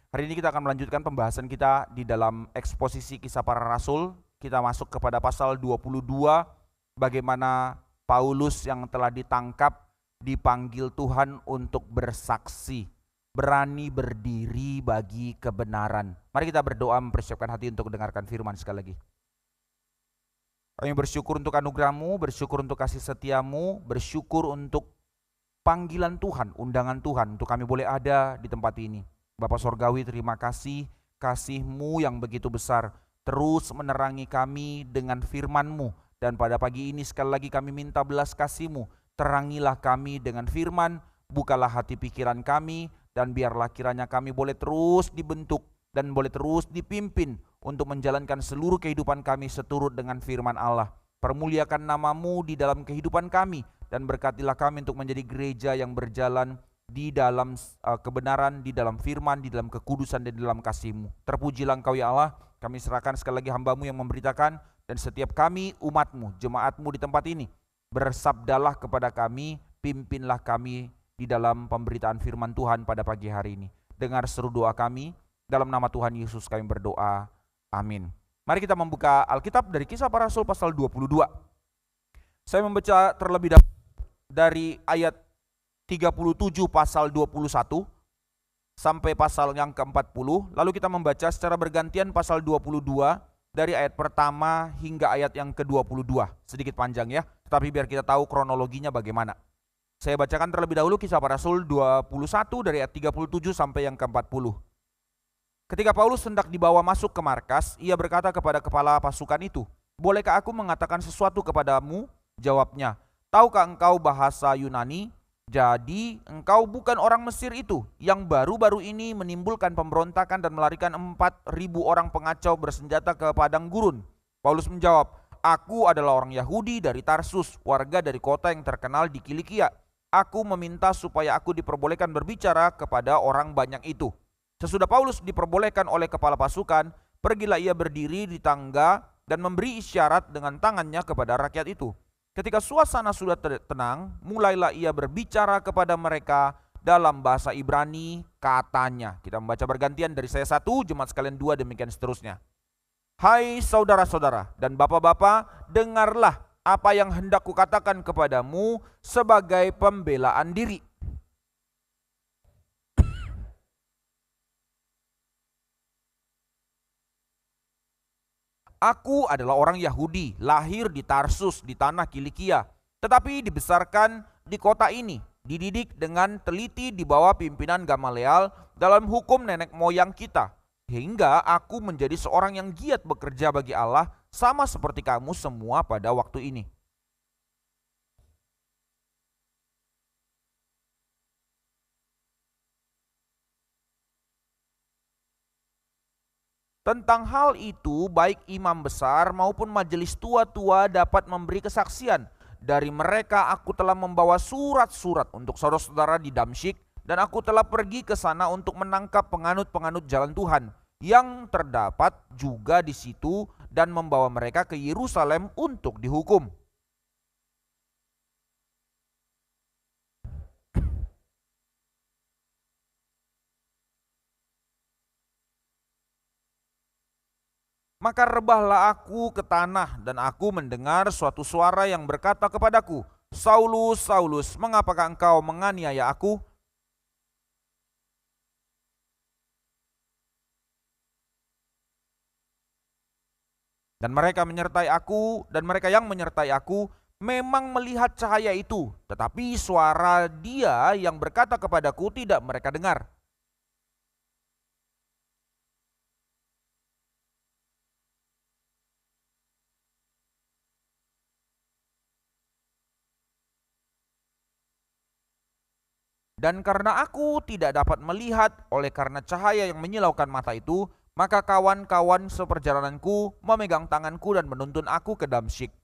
Hari ini kita akan melanjutkan pembahasan kita di dalam eksposisi Kisah Para Rasul. Kita masuk kepada pasal 22, bagaimana Paulus yang telah ditangkap dipanggil Tuhan untuk bersaksi, berani berdiri bagi kebenaran. Mari kita berdoa mempersiapkan hati untuk mendengarkan firman sekali lagi. Kami bersyukur untuk anugerah-Mu, bersyukur untuk kasih setia-Mu, bersyukur untuk panggilan Tuhan, undangan Tuhan untuk kami boleh ada di tempat ini. Bapa Sorgawi, terima kasih, kasih-Mu yang begitu besar terus menerangi kami dengan firman-Mu. Dan pada pagi ini sekali lagi kami minta belas kasih-Mu, terangilah kami dengan firman, bukalah hati pikiran kami, dan biarlah kiranya kami boleh terus dibentuk dan boleh terus dipimpin untuk menjalankan seluruh kehidupan kami seturut dengan firman Allah. Permuliakan nama-Mu di dalam kehidupan kami, dan berkatilah kami untuk menjadi gereja yang berjalan di dalam kebenaran, di dalam firman, di dalam kekudusan, dan di dalam kasih-Mu. Terpujilah Engkau ya Allah. Kami serahkan sekali lagi hamba-Mu yang memberitakan, dan setiap kami umat-Mu, jemaat-Mu di tempat ini. Bersabdalah kepada kami, pimpinlah kami di dalam pemberitaan firman Tuhan pada pagi hari ini. Dengar seru doa kami, dalam nama Tuhan Yesus kami berdoa, amin. Mari kita membuka Alkitab dari Kisah Para Rasul pasal 22. Saya membaca terlebih dahulu dari ayat 37 pasal 21 sampai pasal yang ke-40. Lalu kita membaca secara bergantian pasal 22 dari ayat pertama hingga ayat yang ke-22. Sedikit panjang ya, tetapi biar kita tahu kronologinya bagaimana. Saya bacakan terlebih dahulu Kisah Para Rasul 21 dari ayat 37 sampai yang ke-40. Ketika Paulus hendak dibawa masuk ke markas, ia berkata kepada kepala pasukan itu, "Bolehkah aku mengatakan sesuatu kepadamu?" Jawabnya, "Tahukah engkau bahasa Yunani? Jadi engkau bukan orang Mesir itu yang baru-baru ini menimbulkan pemberontakan dan melarikan 4.000 orang pengacau bersenjata ke padang gurun?" Paulus menjawab, "Aku adalah orang Yahudi dari Tarsus, warga dari kota yang terkenal di Kilikia. Aku meminta supaya aku diperbolehkan berbicara kepada orang banyak itu." Sesudah Paulus diperbolehkan oleh kepala pasukan, pergilah ia berdiri di tangga dan memberi isyarat dengan tangannya kepada rakyat itu. Ketika suasana sudah tenang, mulailah ia berbicara kepada mereka dalam bahasa Ibrani, katanya. Kita membaca bergantian dari saya 1, jemaat sekalian 2, demikian seterusnya. "Hai saudara-saudara dan bapak-bapak, dengarlah apa yang hendak kukatakan kepadamu sebagai pembelaan diri. Aku adalah orang Yahudi, lahir di Tarsus di tanah Kilikia, tetapi dibesarkan di kota ini, dididik dengan teliti di bawah pimpinan Gamaliel dalam hukum nenek moyang kita, sehingga aku menjadi seorang yang giat bekerja bagi Allah, sama seperti kamu semua pada waktu ini." Tentang hal itu, baik imam besar maupun majelis tua-tua dapat memberi kesaksian. Dari mereka aku telah membawa surat-surat untuk saudara-saudara di Damsyik, dan aku telah pergi ke sana untuk menangkap penganut-penganut jalan Tuhan yang terdapat juga di situ, dan membawa mereka ke Yerusalem untuk dihukum. Maka rebahlah aku ke tanah, dan aku mendengar suatu suara yang berkata kepadaku, "Saulus, Saulus, mengapakah engkau menganiaya aku?" Dan mereka yang menyertai aku memang melihat cahaya itu, tetapi suara dia yang berkata kepadaku tidak mereka dengar. Dan karena aku tidak dapat melihat oleh karena cahaya yang menyilaukan mata itu, maka kawan-kawan seperjalananku memegang tanganku dan menuntun aku ke Damsyik.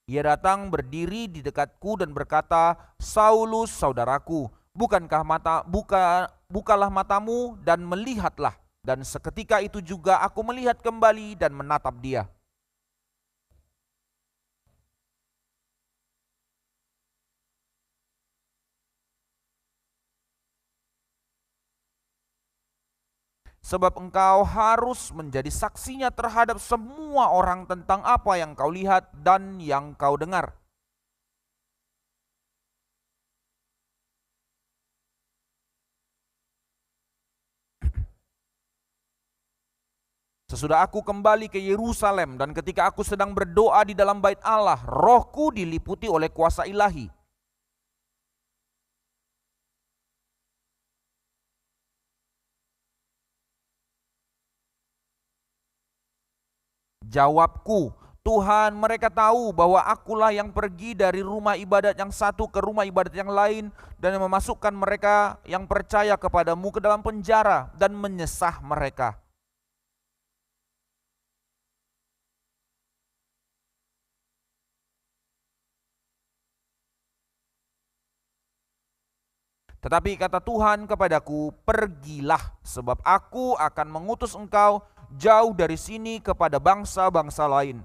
Ia datang berdiri di dekatku dan berkata, "Saulus, saudaraku, bukalah matamu dan melihatlah." Dan seketika itu juga aku melihat kembali dan menatap dia. sebab engkau harus menjadi saksinya terhadap semua orang tentang apa yang kau lihat dan yang kau dengar. Sesudah aku kembali ke Yerusalem dan ketika aku sedang berdoa di dalam bait Allah, rohku diliputi oleh kuasa ilahi. Jawabku, Tuhan, mereka tahu bahwa akulah yang pergi dari rumah ibadat yang satu ke rumah ibadat yang lain dan memasukkan mereka yang percaya kepadamu ke dalam penjara dan menyesah mereka. Tetapi kata Tuhan kepadaku, pergilah sebab aku akan mengutus engkau jauh dari sini kepada bangsa-bangsa lain.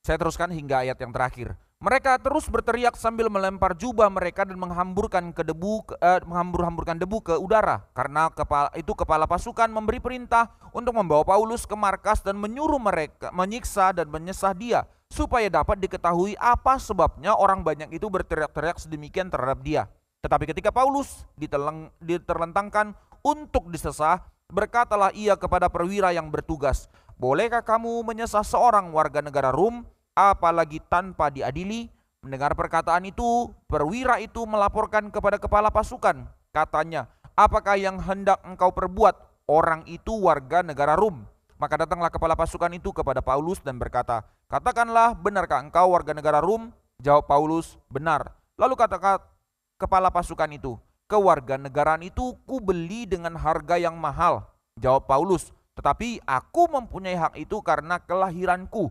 Saya teruskan hingga ayat yang terakhir. Mereka terus berteriak sambil melempar jubah mereka dan menghamburkan debu ke udara. Karena kepala pasukan memberi perintah untuk membawa Paulus ke markas dan menyuruh mereka menyiksa dan menyesah dia, supaya dapat diketahui apa sebabnya orang banyak itu berteriak-teriak sedemikian terhadap dia. Tetapi ketika Paulus diterlentangkan untuk disesah, berkatalah ia kepada perwira yang bertugas, bolehkah kamu menyesah seorang warga negara Rom, apalagi tanpa diadili? Mendengar perkataan itu, perwira itu melaporkan kepada kepala pasukan. Katanya, apakah yang hendak engkau perbuat? Orang itu warga negara Rom. Maka datanglah kepala pasukan itu kepada Paulus dan berkata, katakanlah, benarkah engkau warga negara Rom? Jawab Paulus, benar. Lalu kata kepala pasukan itu, kewarganegaraan itu ku beli dengan harga yang mahal. Jawab Paulus, tetapi aku mempunyai hak itu karena kelahiranku.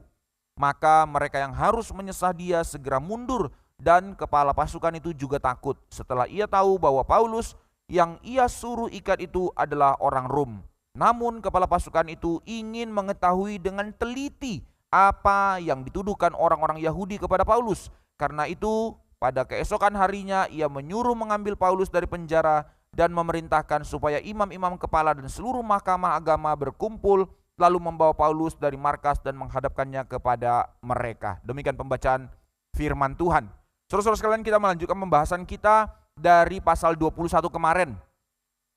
Maka mereka yang harus menyesah dia segera mundur dan kepala pasukan itu juga takut setelah ia tahu bahwa Paulus yang ia suruh ikat itu adalah orang Rom. Namun kepala pasukan itu ingin mengetahui dengan teliti apa yang dituduhkan orang-orang Yahudi kepada Paulus. Karena itu pada keesokan harinya ia menyuruh mengambil Paulus dari penjara dan memerintahkan supaya imam-imam kepala dan seluruh mahkamah agama berkumpul, lalu membawa Paulus dari markas dan menghadapkannya kepada mereka. Demikian pembacaan firman Tuhan. Saudara-saudara sekalian, kita melanjutkan pembahasan kita dari pasal 21 kemarin,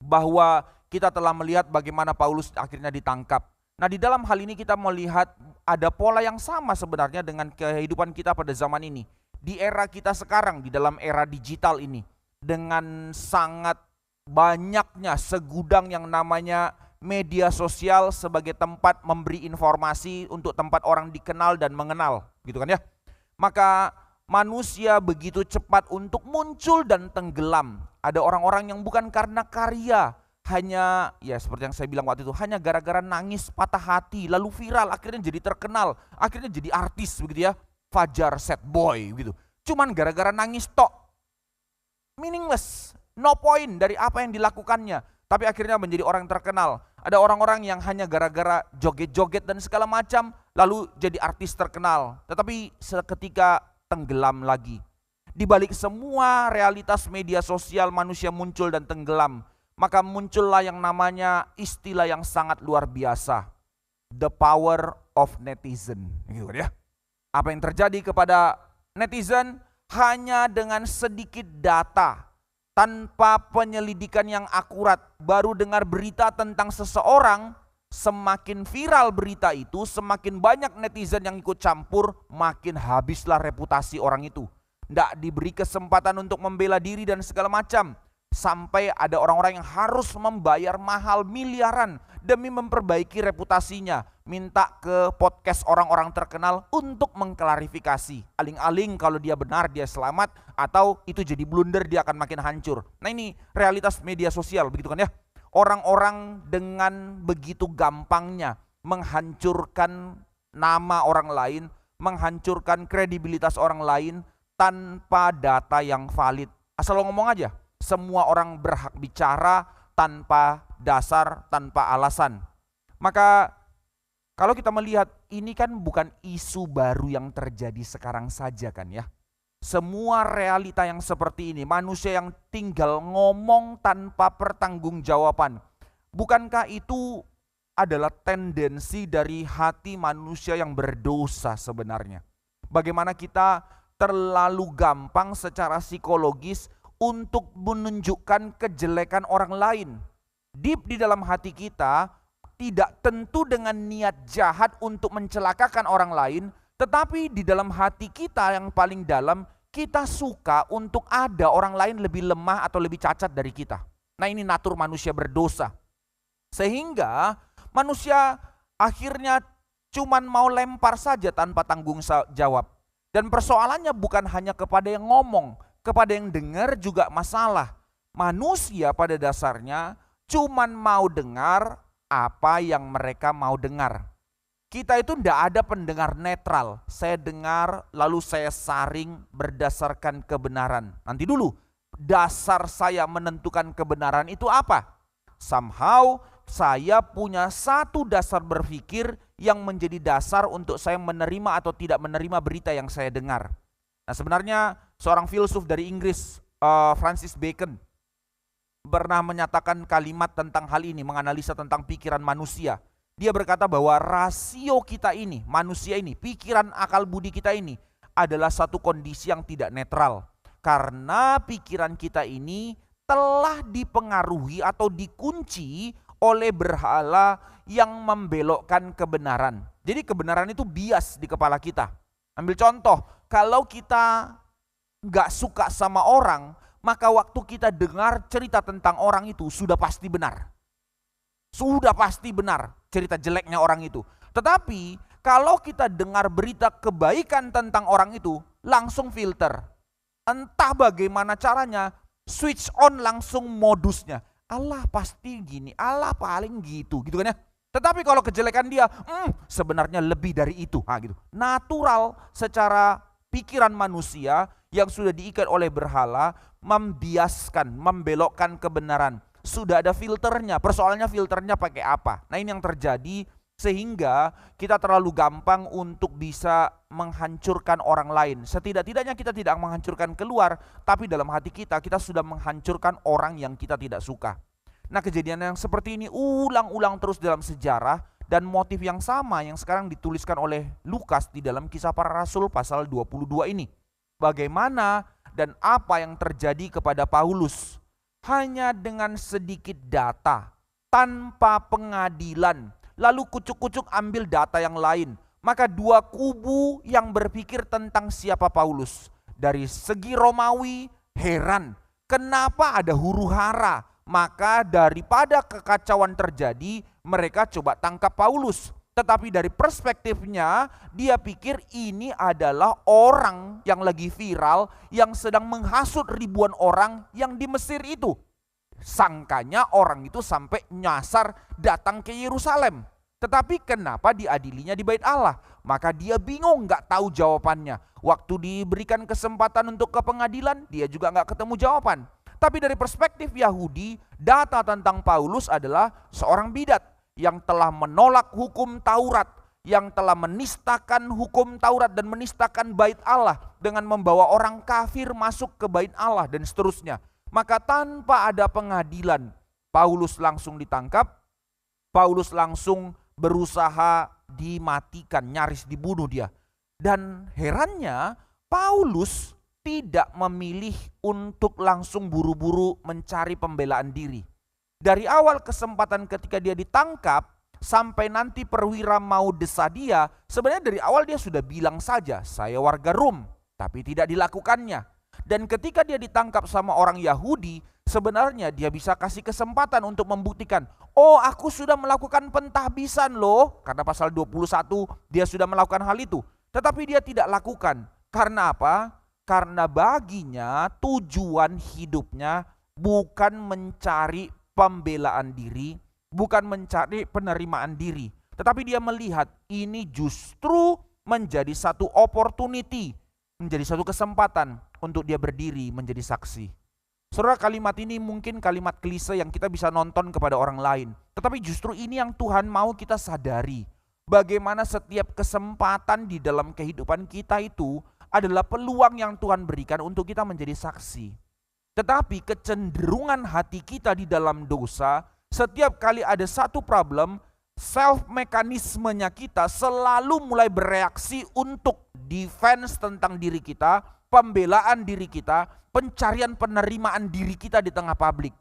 bahwa kita telah melihat bagaimana Paulus akhirnya ditangkap. Nah, di dalam hal ini kita melihat ada pola yang sama sebenarnya dengan kehidupan kita pada zaman ini. Di era kita sekarang, di dalam era digital ini, dengan sangat banyaknya segudang yang namanya media sosial sebagai tempat memberi informasi untuk tempat orang dikenal dan mengenal, gitu kan ya. Maka manusia begitu cepat untuk muncul dan tenggelam. Ada orang-orang yang bukan karena karya, hanya ya seperti yang saya bilang waktu itu, hanya gara-gara nangis patah hati lalu viral, akhirnya jadi terkenal, akhirnya jadi artis begitu ya. Fajar Sad Boy gitu. Cuman gara-gara nangis tok. Meaningless, no point dari apa yang dilakukannya, tapi akhirnya menjadi orang terkenal. Ada orang-orang yang hanya gara-gara joget-joget dan segala macam lalu jadi artis terkenal, tetapi seketika tenggelam lagi. Di balik semua realitas media sosial manusia muncul dan tenggelam, maka muncullah yang namanya istilah yang sangat luar biasa, the power of netizen, gitu ya. Apa yang terjadi kepada netizen hanya dengan sedikit data, tanpa penyelidikan yang akurat, baru dengar berita tentang seseorang, semakin viral berita itu, semakin banyak netizen yang ikut campur, makin habislah reputasi orang itu. Tidak diberi kesempatan untuk membela diri dan segala macam. Sampai ada orang-orang yang harus membayar mahal miliaran demi memperbaiki reputasinya. Minta ke podcast orang-orang terkenal untuk mengklarifikasi. Aling-aling kalau dia benar dia selamat, atau itu jadi blunder dia akan makin hancur. Nah, ini realitas media sosial begitu kan ya. Orang-orang dengan begitu gampangnya menghancurkan nama orang lain, menghancurkan kredibilitas orang lain tanpa data yang valid. Asal lo ngomong aja. Semua orang berhak bicara tanpa dasar, tanpa alasan. Maka Kalau kita melihat ini kan bukan isu baru yang terjadi sekarang saja kan ya. Semua realita yang seperti ini, manusia yang tinggal ngomong tanpa pertanggungjawaban. Bukankah itu adalah tendensi dari hati manusia yang berdosa sebenarnya? Bagaimana kita terlalu gampang secara psikologis untuk menunjukkan kejelekan orang lain. Deep di dalam hati kita, tidak tentu dengan niat jahat untuk mencelakakan orang lain, tetapi di dalam hati kita yang paling dalam, kita suka untuk ada orang lain lebih lemah atau lebih cacat dari kita. Nah, ini natur manusia berdosa. Sehingga manusia akhirnya cuman mau lempar saja tanpa tanggung jawab. Dan persoalannya bukan hanya kepada yang ngomong, kepada yang dengar juga masalah. Manusia pada dasarnya cuman mau dengar apa yang mereka mau dengar. Kita itu tidak ada pendengar netral. Saya dengar lalu saya saring berdasarkan kebenaran. Nanti dulu, dasar saya menentukan kebenaran itu apa? Somehow saya punya satu dasar berpikir yang menjadi dasar untuk saya menerima atau tidak menerima berita yang saya dengar. Nah, sebenarnya seorang filsuf dari Inggris, Francis Bacon, pernah menyatakan kalimat tentang hal ini, menganalisa tentang pikiran manusia. Dia berkata bahwa rasio kita ini, manusia ini, pikiran akal budi kita ini adalah satu kondisi yang tidak netral. Karena pikiran kita ini telah dipengaruhi atau dikunci oleh berhala yang membelokkan kebenaran. Jadi kebenaran itu bias di kepala kita. Ambil contoh, kalau kita gak suka sama orang, maka waktu kita dengar cerita tentang orang itu sudah pasti benar. Sudah pasti benar cerita jeleknya orang itu. Tetapi kalau kita dengar berita kebaikan tentang orang itu, langsung filter. Entah bagaimana caranya, switch on langsung modusnya. Allah pasti gini, Allah paling gitu kan ya. Tetapi kalau kejelekan dia, sebenarnya lebih dari itu. Gitu. Natural secara pikiran manusia yang sudah diikat oleh berhala, membiaskan, membelokkan kebenaran. Sudah ada filternya, persoalannya filternya pakai apa. Nah, ini yang terjadi sehingga kita terlalu gampang untuk bisa menghancurkan orang lain. Setidak-tidaknya kita tidak menghancurkan keluar, tapi dalam hati kita sudah menghancurkan orang yang kita tidak suka. Nah, kejadian yang seperti ini ulang-ulang terus dalam sejarah, dan motif yang sama yang sekarang dituliskan oleh Lukas di dalam Kisah Para Rasul pasal 22 ini. Bagaimana dan apa yang terjadi kepada Paulus hanya dengan sedikit data, tanpa pengadilan, lalu kucuk-kucuk ambil data yang lain. Maka dua kubu yang berpikir tentang siapa Paulus. Dari segi Romawi heran, kenapa ada huru-hara? Maka daripada kekacauan terjadi, mereka coba tangkap Paulus. Tetapi dari perspektifnya, dia pikir ini adalah orang yang lagi viral, yang sedang menghasut ribuan orang yang di Mesir itu. Sangkanya orang itu sampai nyasar datang ke Yerusalem. Tetapi kenapa diadilinya di Bait Allah? Maka dia bingung, gak tahu jawabannya. Waktu diberikan kesempatan untuk ke pengadilan, dia juga gak ketemu jawaban. Tapi dari perspektif Yahudi, data tentang Paulus adalah seorang bidat yang telah menolak hukum Taurat, yang telah menistakan hukum Taurat dan menistakan Bait Allah dengan membawa orang kafir masuk ke Bait Allah dan seterusnya. Maka tanpa ada pengadilan, Paulus langsung ditangkap, Paulus langsung berusaha dimatikan, nyaris dibunuh dia. Dan herannya, Paulus tidak memilih untuk langsung buru-buru mencari pembelaan diri. Dari awal kesempatan ketika dia ditangkap, sampai nanti perwira mau desa dia, sebenarnya dari awal dia sudah bilang saja, saya warga Rom, tapi tidak dilakukannya. Dan ketika dia ditangkap sama orang Yahudi, sebenarnya dia bisa kasih kesempatan untuk membuktikan, oh aku sudah melakukan pentahbisan loh, karena pasal 21 dia sudah melakukan hal itu. Tetapi dia tidak lakukan, karena apa? Karena baginya tujuan hidupnya bukan mencari pembelaan diri, bukan mencari penerimaan diri. Tetapi dia melihat ini justru menjadi satu opportunity, menjadi satu kesempatan untuk dia berdiri menjadi saksi. Saudara, kalimat ini mungkin kalimat klise yang kita bisa nonton kepada orang lain. Tetapi justru ini yang Tuhan mau kita sadari. Bagaimana setiap kesempatan di dalam kehidupan kita itu adalah peluang yang Tuhan berikan untuk kita menjadi saksi. Tetapi kecenderungan hati kita di dalam dosa, setiap kali ada satu problem, self mekanismenya kita selalu mulai bereaksi untuk defense tentang diri kita, pembelaan diri kita, pencarian penerimaan diri kita di tengah publik.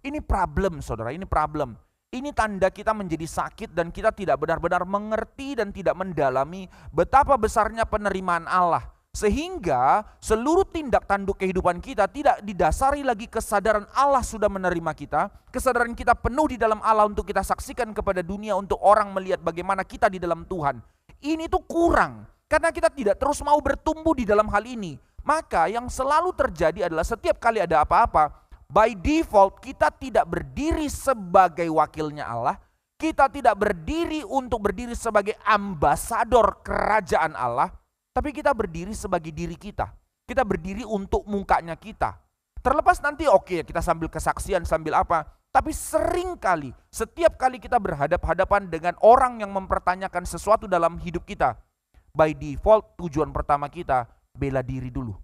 Ini problem, saudara, ini problem. Ini tanda kita menjadi sakit dan kita tidak benar-benar mengerti dan tidak mendalami betapa besarnya penerimaan Allah. Sehingga seluruh tindak tanduk kehidupan kita tidak didasari lagi kesadaran Allah sudah menerima kita, kesadaran kita penuh di dalam Allah untuk kita saksikan kepada dunia, untuk orang melihat bagaimana kita di dalam Tuhan. Ini tuh kurang, karena kita tidak terus mau bertumbuh di dalam hal ini. Maka yang selalu terjadi adalah setiap kali ada apa-apa, by default kita tidak berdiri sebagai wakilnya Allah, kita tidak berdiri untuk berdiri sebagai ambasador kerajaan Allah, tapi kita berdiri sebagai diri kita. Kita berdiri untuk mukanya kita. Terlepas nanti oke, kita sambil kesaksian, sambil apa. Tapi sering kali, setiap kali kita berhadapan dengan orang yang mempertanyakan sesuatu dalam hidup kita, by default tujuan pertama kita, bela diri dulu.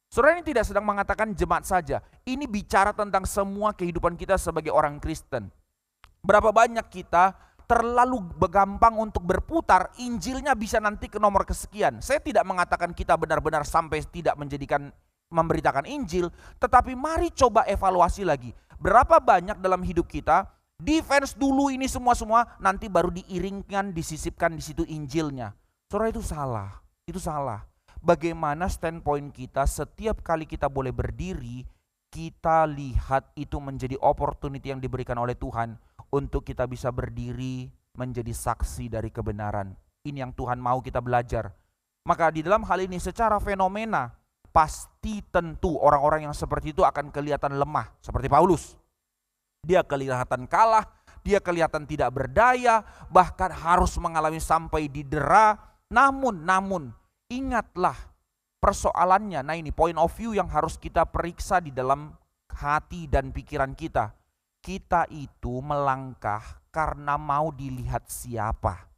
Saudara, ini tidak sedang mengatakan jemaat saja. Ini bicara tentang semua kehidupan kita sebagai orang Kristen. Berapa banyak kita terlalu gampang untuk berputar, Injilnya bisa nanti ke nomor kesekian. Saya tidak mengatakan kita benar-benar sampai tidak memberitakan Injil, tetapi mari coba evaluasi lagi. Berapa banyak dalam hidup kita, defense dulu ini semua, nanti baru diiringkan, disisipkan di situ Injilnya. Saudara, itu salah, itu salah. Bagaimana standpoint kita setiap kali kita boleh berdiri, kita lihat itu menjadi opportunity yang diberikan oleh Tuhan untuk kita bisa berdiri menjadi saksi dari kebenaran. Ini yang Tuhan mau kita belajar. Maka di dalam hal ini secara fenomena, pasti tentu orang-orang yang seperti itu akan kelihatan lemah. Seperti Paulus. Dia kelihatan kalah, dia kelihatan tidak berdaya, bahkan harus mengalami sampai didera. Namun, ingatlah persoalannya. Nah, ini point of view yang harus kita periksa di dalam hati dan pikiran kita. Kita itu melangkah karena mau dilihat siapa.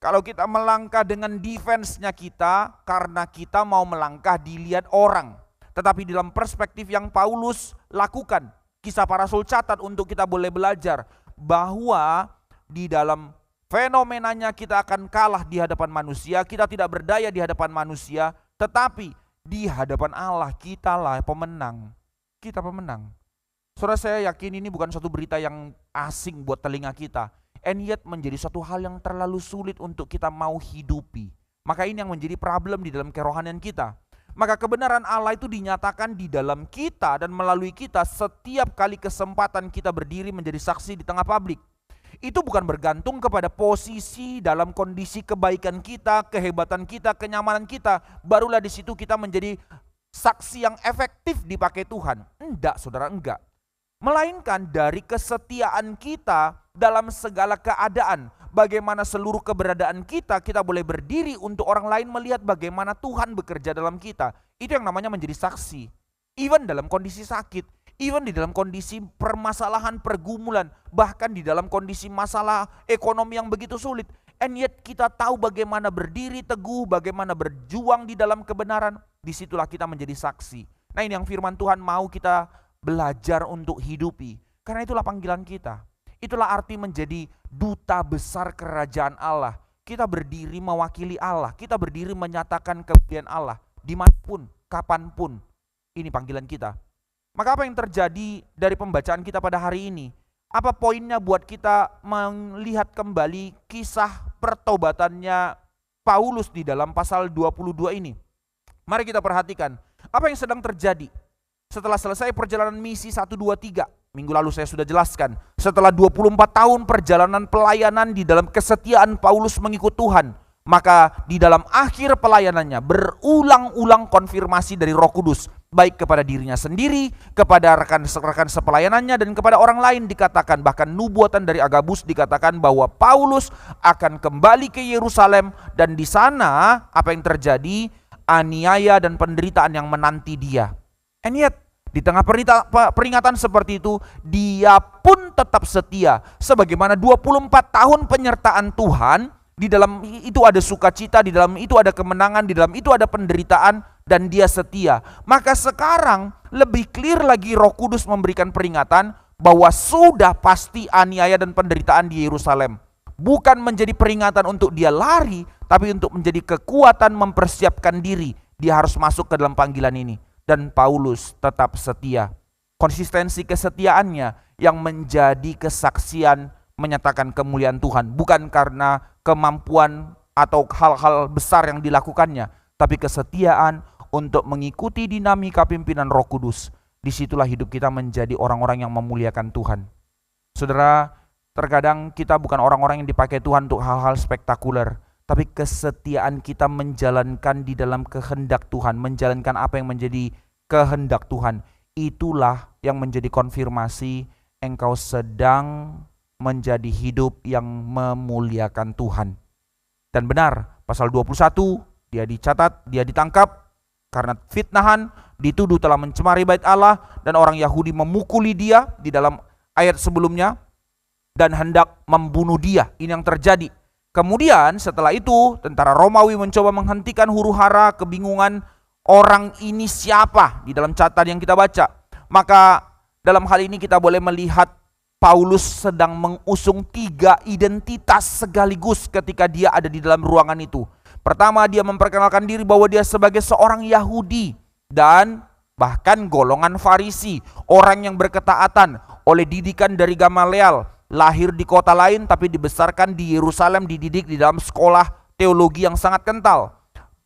Kalau kita melangkah dengan defense-nya kita, karena kita mau melangkah dilihat orang. Tetapi dalam perspektif yang Paulus lakukan, Kisah Para Rasul catat untuk kita boleh belajar bahwa di dalam fenomenanya kita akan kalah di hadapan manusia, kita tidak berdaya di hadapan manusia, tetapi di hadapan Allah kitalah pemenang. Kita pemenang. Saudara, saya yakin ini bukan suatu berita yang asing buat telinga kita. And yet menjadi suatu hal yang terlalu sulit untuk kita mau hidupi. Maka ini yang menjadi problem di dalam kerohanian kita. Maka kebenaran Allah itu dinyatakan di dalam kita dan melalui kita setiap kali kesempatan kita berdiri menjadi saksi di tengah publik. Itu bukan bergantung kepada posisi dalam kondisi kebaikan kita, kehebatan kita, kenyamanan kita. Barulah di situ kita menjadi saksi yang efektif dipakai Tuhan. Enggak, saudara, enggak. Melainkan dari kesetiaan kita dalam segala keadaan. Bagaimana seluruh keberadaan kita boleh berdiri untuk orang lain melihat bagaimana Tuhan bekerja dalam kita. Itu yang namanya menjadi saksi. Even dalam kondisi sakit, even di dalam kondisi permasalahan, pergumulan, bahkan di dalam kondisi masalah ekonomi yang begitu sulit. And yet kita tahu bagaimana berdiri teguh, bagaimana berjuang di dalam kebenaran. Disitulah kita menjadi saksi. Nah, ini yang firman Tuhan mau kita belajar untuk hidupi. Karena itulah panggilan kita. Itulah arti menjadi duta besar kerajaan Allah. Kita berdiri mewakili Allah. Kita berdiri menyatakan kemuliaan Allah. Dimanapun, kapanpun. Ini panggilan kita. Maka apa yang terjadi dari pembacaan kita pada hari ini? Apa poinnya buat kita melihat kembali kisah pertobatannya Paulus di dalam pasal 22 ini? Mari kita perhatikan. Apa yang sedang terjadi? Setelah selesai perjalanan misi 1, 2, 3, minggu lalu saya sudah jelaskan. Setelah 24 tahun perjalanan pelayanan di dalam kesetiaan Paulus mengikut Tuhan, maka di dalam akhir pelayanannya berulang-ulang konfirmasi dari Roh Kudus, baik kepada dirinya sendiri, kepada rekan-rekan sepelayanannya, dan kepada orang lain dikatakan, bahkan nubuatan dari Agabus dikatakan bahwa Paulus akan kembali ke Yerusalem, dan di sana apa yang terjadi? Aniaya dan penderitaan yang menanti dia. And yet, di tengah peringatan seperti itu, dia pun tetap setia. Sebagaimana 24 tahun penyertaan Tuhan, Di dalam itu ada sukacita, di dalam itu ada kemenangan, di dalam itu ada penderitaan, dan dia setia. Maka sekarang lebih clear lagi Roh Kudus memberikan peringatan bahwa sudah pasti aniaya dan penderitaan di Yerusalem. Bukan menjadi peringatan untuk dia lari, tapi untuk menjadi kekuatan mempersiapkan diri. Dia harus masuk ke dalam panggilan ini. Dan Paulus tetap setia. Konsistensi kesetiaannya yang menjadi kesaksian menyatakan kemuliaan Tuhan. Bukan karena kemampuan atau hal-hal besar yang dilakukannya, tapi kesetiaan untuk mengikuti dinamika pimpinan Roh Kudus. Disitulah hidup kita menjadi orang-orang yang memuliakan Tuhan. Saudara, terkadang kita bukan orang-orang yang dipakai Tuhan untuk hal-hal spektakuler, tapi kesetiaan kita menjalankan di dalam kehendak Tuhan, menjalankan apa yang menjadi kehendak Tuhan. Itulah yang menjadi konfirmasi engkau sedang menjadi hidup yang memuliakan Tuhan. Dan benar, pasal 21, dia dicatat, dia ditangkap karena fitnahan, dituduh telah mencemari bait Allah, dan orang Yahudi memukuli dia di dalam ayat sebelumnya, dan hendak membunuh dia. Ini yang terjadi. Kemudian setelah itu, tentara Romawi mencoba menghentikan huru-hara, kebingungan orang ini siapa di dalam catatan yang kita baca. Maka dalam hal ini kita boleh melihat Paulus sedang mengusung 3 identitas sekaligus ketika dia ada di dalam ruangan itu. Pertama, dia memperkenalkan diri bahwa dia sebagai seorang Yahudi dan bahkan golongan Farisi, orang yang berketaatan oleh didikan dari Gamaliel, lahir di kota lain tapi dibesarkan di Yerusalem, dididik di dalam sekolah teologi yang sangat kental.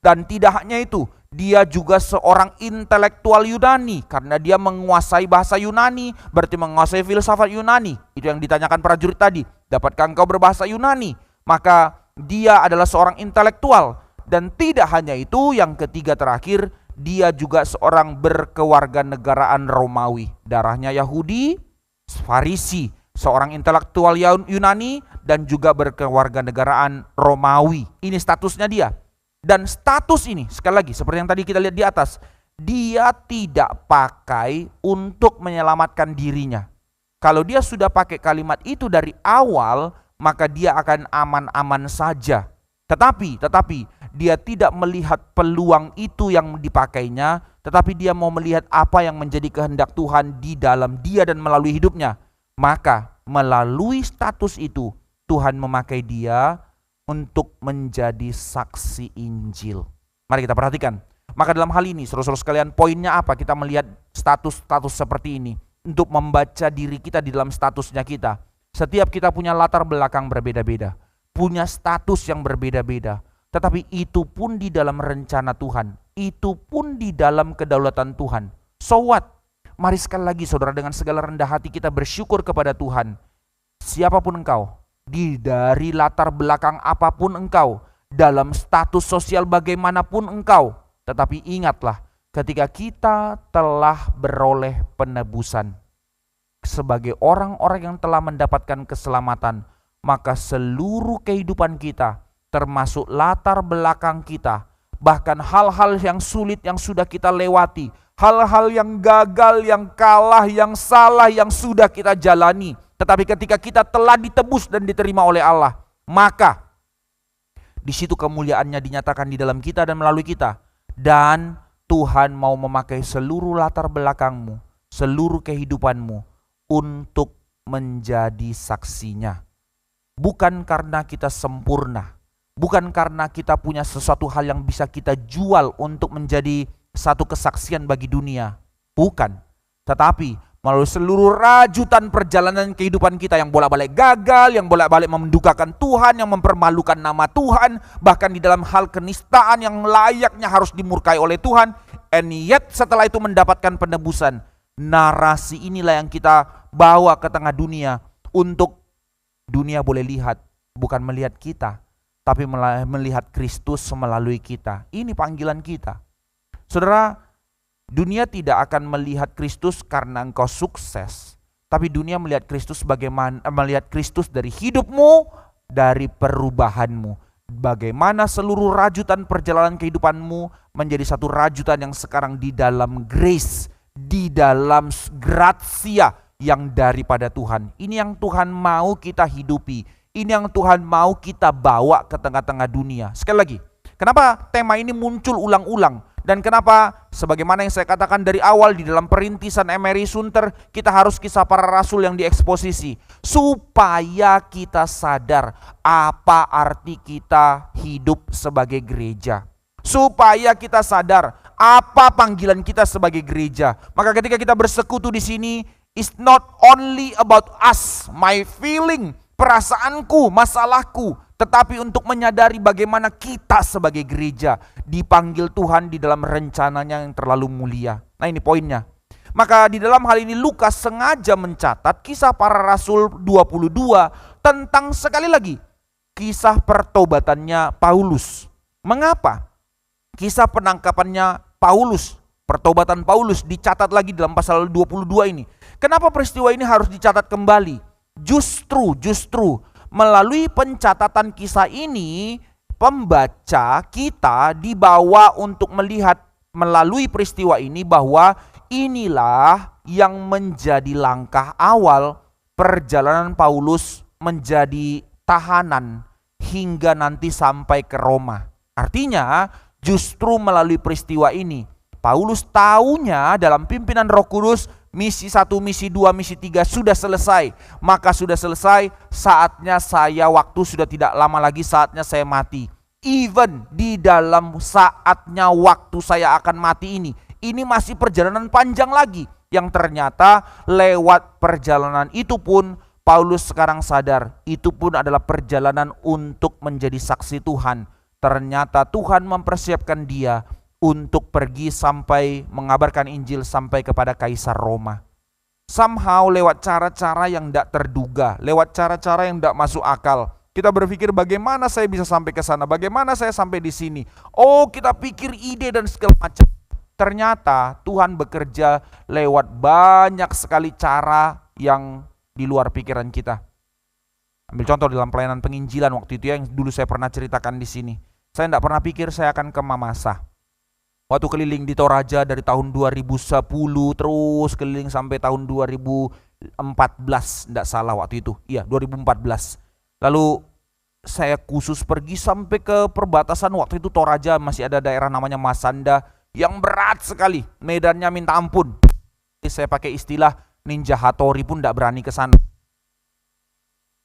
Dan tidak hanya itu, dia juga seorang intelektual Yunani karena dia menguasai bahasa Yunani, berarti menguasai filsafat Yunani. Itu yang ditanyakan prajurit tadi, dapatkah engkau berbahasa Yunani? Maka dia adalah seorang intelektual. Dan tidak hanya itu, yang ketiga terakhir, dia juga seorang berkewarganegaraan Romawi. Darahnya Yahudi, Farisi, seorang intelektual Yunani, dan juga berkewarganegaraan Romawi. Ini statusnya dia. Dan status ini, sekali lagi, seperti yang tadi kita lihat di atas, dia tidak pakai untuk menyelamatkan dirinya. Kalau dia sudah pakai kalimat itu dari awal, maka dia akan aman-aman saja. Tetapi dia tidak melihat peluang itu yang dipakainya, tetapi dia mau melihat apa yang menjadi kehendak Tuhan di dalam dia dan melalui hidupnya. Maka melalui status itu, Tuhan memakai dia untuk menjadi saksi Injil. Mari kita perhatikan. Maka dalam hal ini, saudara-saudara sekalian, poinnya apa? Kita melihat status-status seperti ini. Untuk membaca diri kita di dalam statusnya kita. Setiap kita punya latar belakang berbeda-beda. Punya status yang berbeda-beda. Tetapi itu pun di dalam rencana Tuhan. Itu pun di dalam kedaulatan Tuhan. So what? Mari sekali lagi saudara, dengan segala rendah hati kita bersyukur kepada Tuhan. Siapapun engkau, dari latar belakang apapun engkau, dalam status sosial bagaimanapun engkau, tetapi ingatlah, ketika kita telah beroleh penebusan sebagai orang-orang yang telah mendapatkan keselamatan, maka seluruh kehidupan kita, termasuk latar belakang kita, bahkan hal-hal yang sulit yang sudah kita lewati, hal-hal yang gagal, yang kalah, yang salah, yang sudah kita jalani, tetapi ketika kita telah ditebus dan diterima oleh Allah, maka di situ kemuliaannya dinyatakan di dalam kita dan melalui kita. Dan Tuhan mau memakai seluruh latar belakangmu, seluruh kehidupanmu untuk menjadi saksinya. Bukan karena kita sempurna, bukan karena kita punya sesuatu hal yang bisa kita jual untuk menjadi satu kesaksian bagi dunia. Bukan, tetapi melalui seluruh rajutan perjalanan kehidupan kita yang bolak-balik gagal, yang bolak-balik mendukakan Tuhan, yang mempermalukan nama Tuhan, bahkan di dalam hal kenistaan yang layaknya harus dimurkai oleh Tuhan, and yet setelah itu mendapatkan penebusan. Narasi inilah yang kita bawa ke tengah dunia, untuk dunia boleh lihat, bukan melihat kita, tapi melihat Kristus melalui kita. Ini panggilan kita. Saudara, dunia tidak akan melihat Kristus karena engkau sukses, tapi dunia melihat Kristus bagaimana, melihat Kristus dari hidupmu, dari perubahanmu. Bagaimana seluruh rajutan perjalanan kehidupanmu menjadi satu rajutan yang sekarang di dalam grace, di dalam gratia yang daripada Tuhan. Ini yang Tuhan mau kita hidupi. Ini yang Tuhan mau kita bawa ke tengah-tengah dunia. Sekali lagi, kenapa tema ini muncul ulang-ulang? Dan kenapa sebagaimana yang saya katakan dari awal di dalam perintisan Emery Sunter, kita harus kisah para rasul yang dieksposisi. Supaya kita sadar apa arti kita hidup sebagai gereja. Supaya kita sadar apa panggilan kita sebagai gereja. Maka ketika kita bersekutu di sini, it's not only about us, my feeling, perasaanku, masalahku, tetapi untuk menyadari bagaimana kita sebagai gereja dipanggil Tuhan di dalam rencananya yang terlalu mulia. Nah, ini poinnya. Maka di dalam hal ini Lukas sengaja mencatat kisah para rasul 22 tentang sekali lagi kisah pertobatannya Paulus. Mengapa? Kisah penangkapannya Paulus, pertobatan Paulus dicatat lagi dalam pasal 22 ini. Kenapa peristiwa ini harus dicatat kembali? Justru melalui pencatatan kisah ini, pembaca kita dibawa untuk melihat melalui peristiwa ini bahwa inilah yang menjadi langkah awal perjalanan Paulus menjadi tahanan hingga nanti sampai ke Roma. Artinya justru melalui peristiwa ini Paulus taunya dalam pimpinan Roh Kudus misi 1, misi 2, misi 3 sudah selesai. Maka sudah selesai, saatnya saya, waktu sudah tidak lama lagi, saatnya saya mati. Even di dalam saatnya waktu saya akan mati ini masih perjalanan panjang lagi. Yang ternyata lewat perjalanan itu pun Paulus sekarang sadar, itu pun adalah perjalanan untuk menjadi saksi Tuhan. Ternyata Tuhan mempersiapkan dia untuk pergi sampai mengabarkan Injil sampai kepada Kaisar Roma. Somehow lewat cara-cara yang tidak terduga, lewat cara-cara yang tidak masuk akal. Kita berpikir bagaimana saya bisa sampai ke sana, bagaimana saya sampai di sini. Oh, kita pikir ide dan segala macam. Ternyata Tuhan bekerja lewat banyak sekali cara yang di luar pikiran kita. Ambil contoh dalam pelayanan penginjilan waktu itu yang dulu saya pernah ceritakan di sini. Saya tidak pernah pikir saya akan ke Mamasa. Waktu keliling di Toraja dari tahun 2010 terus keliling sampai tahun 2014, tidak salah waktu itu. Iya, 2014. Lalu saya khusus pergi sampai ke perbatasan, waktu itu Toraja masih ada daerah namanya Masanda yang berat sekali. Medannya minta ampun. Saya pakai istilah Ninja Hattori pun tidak berani ke sana.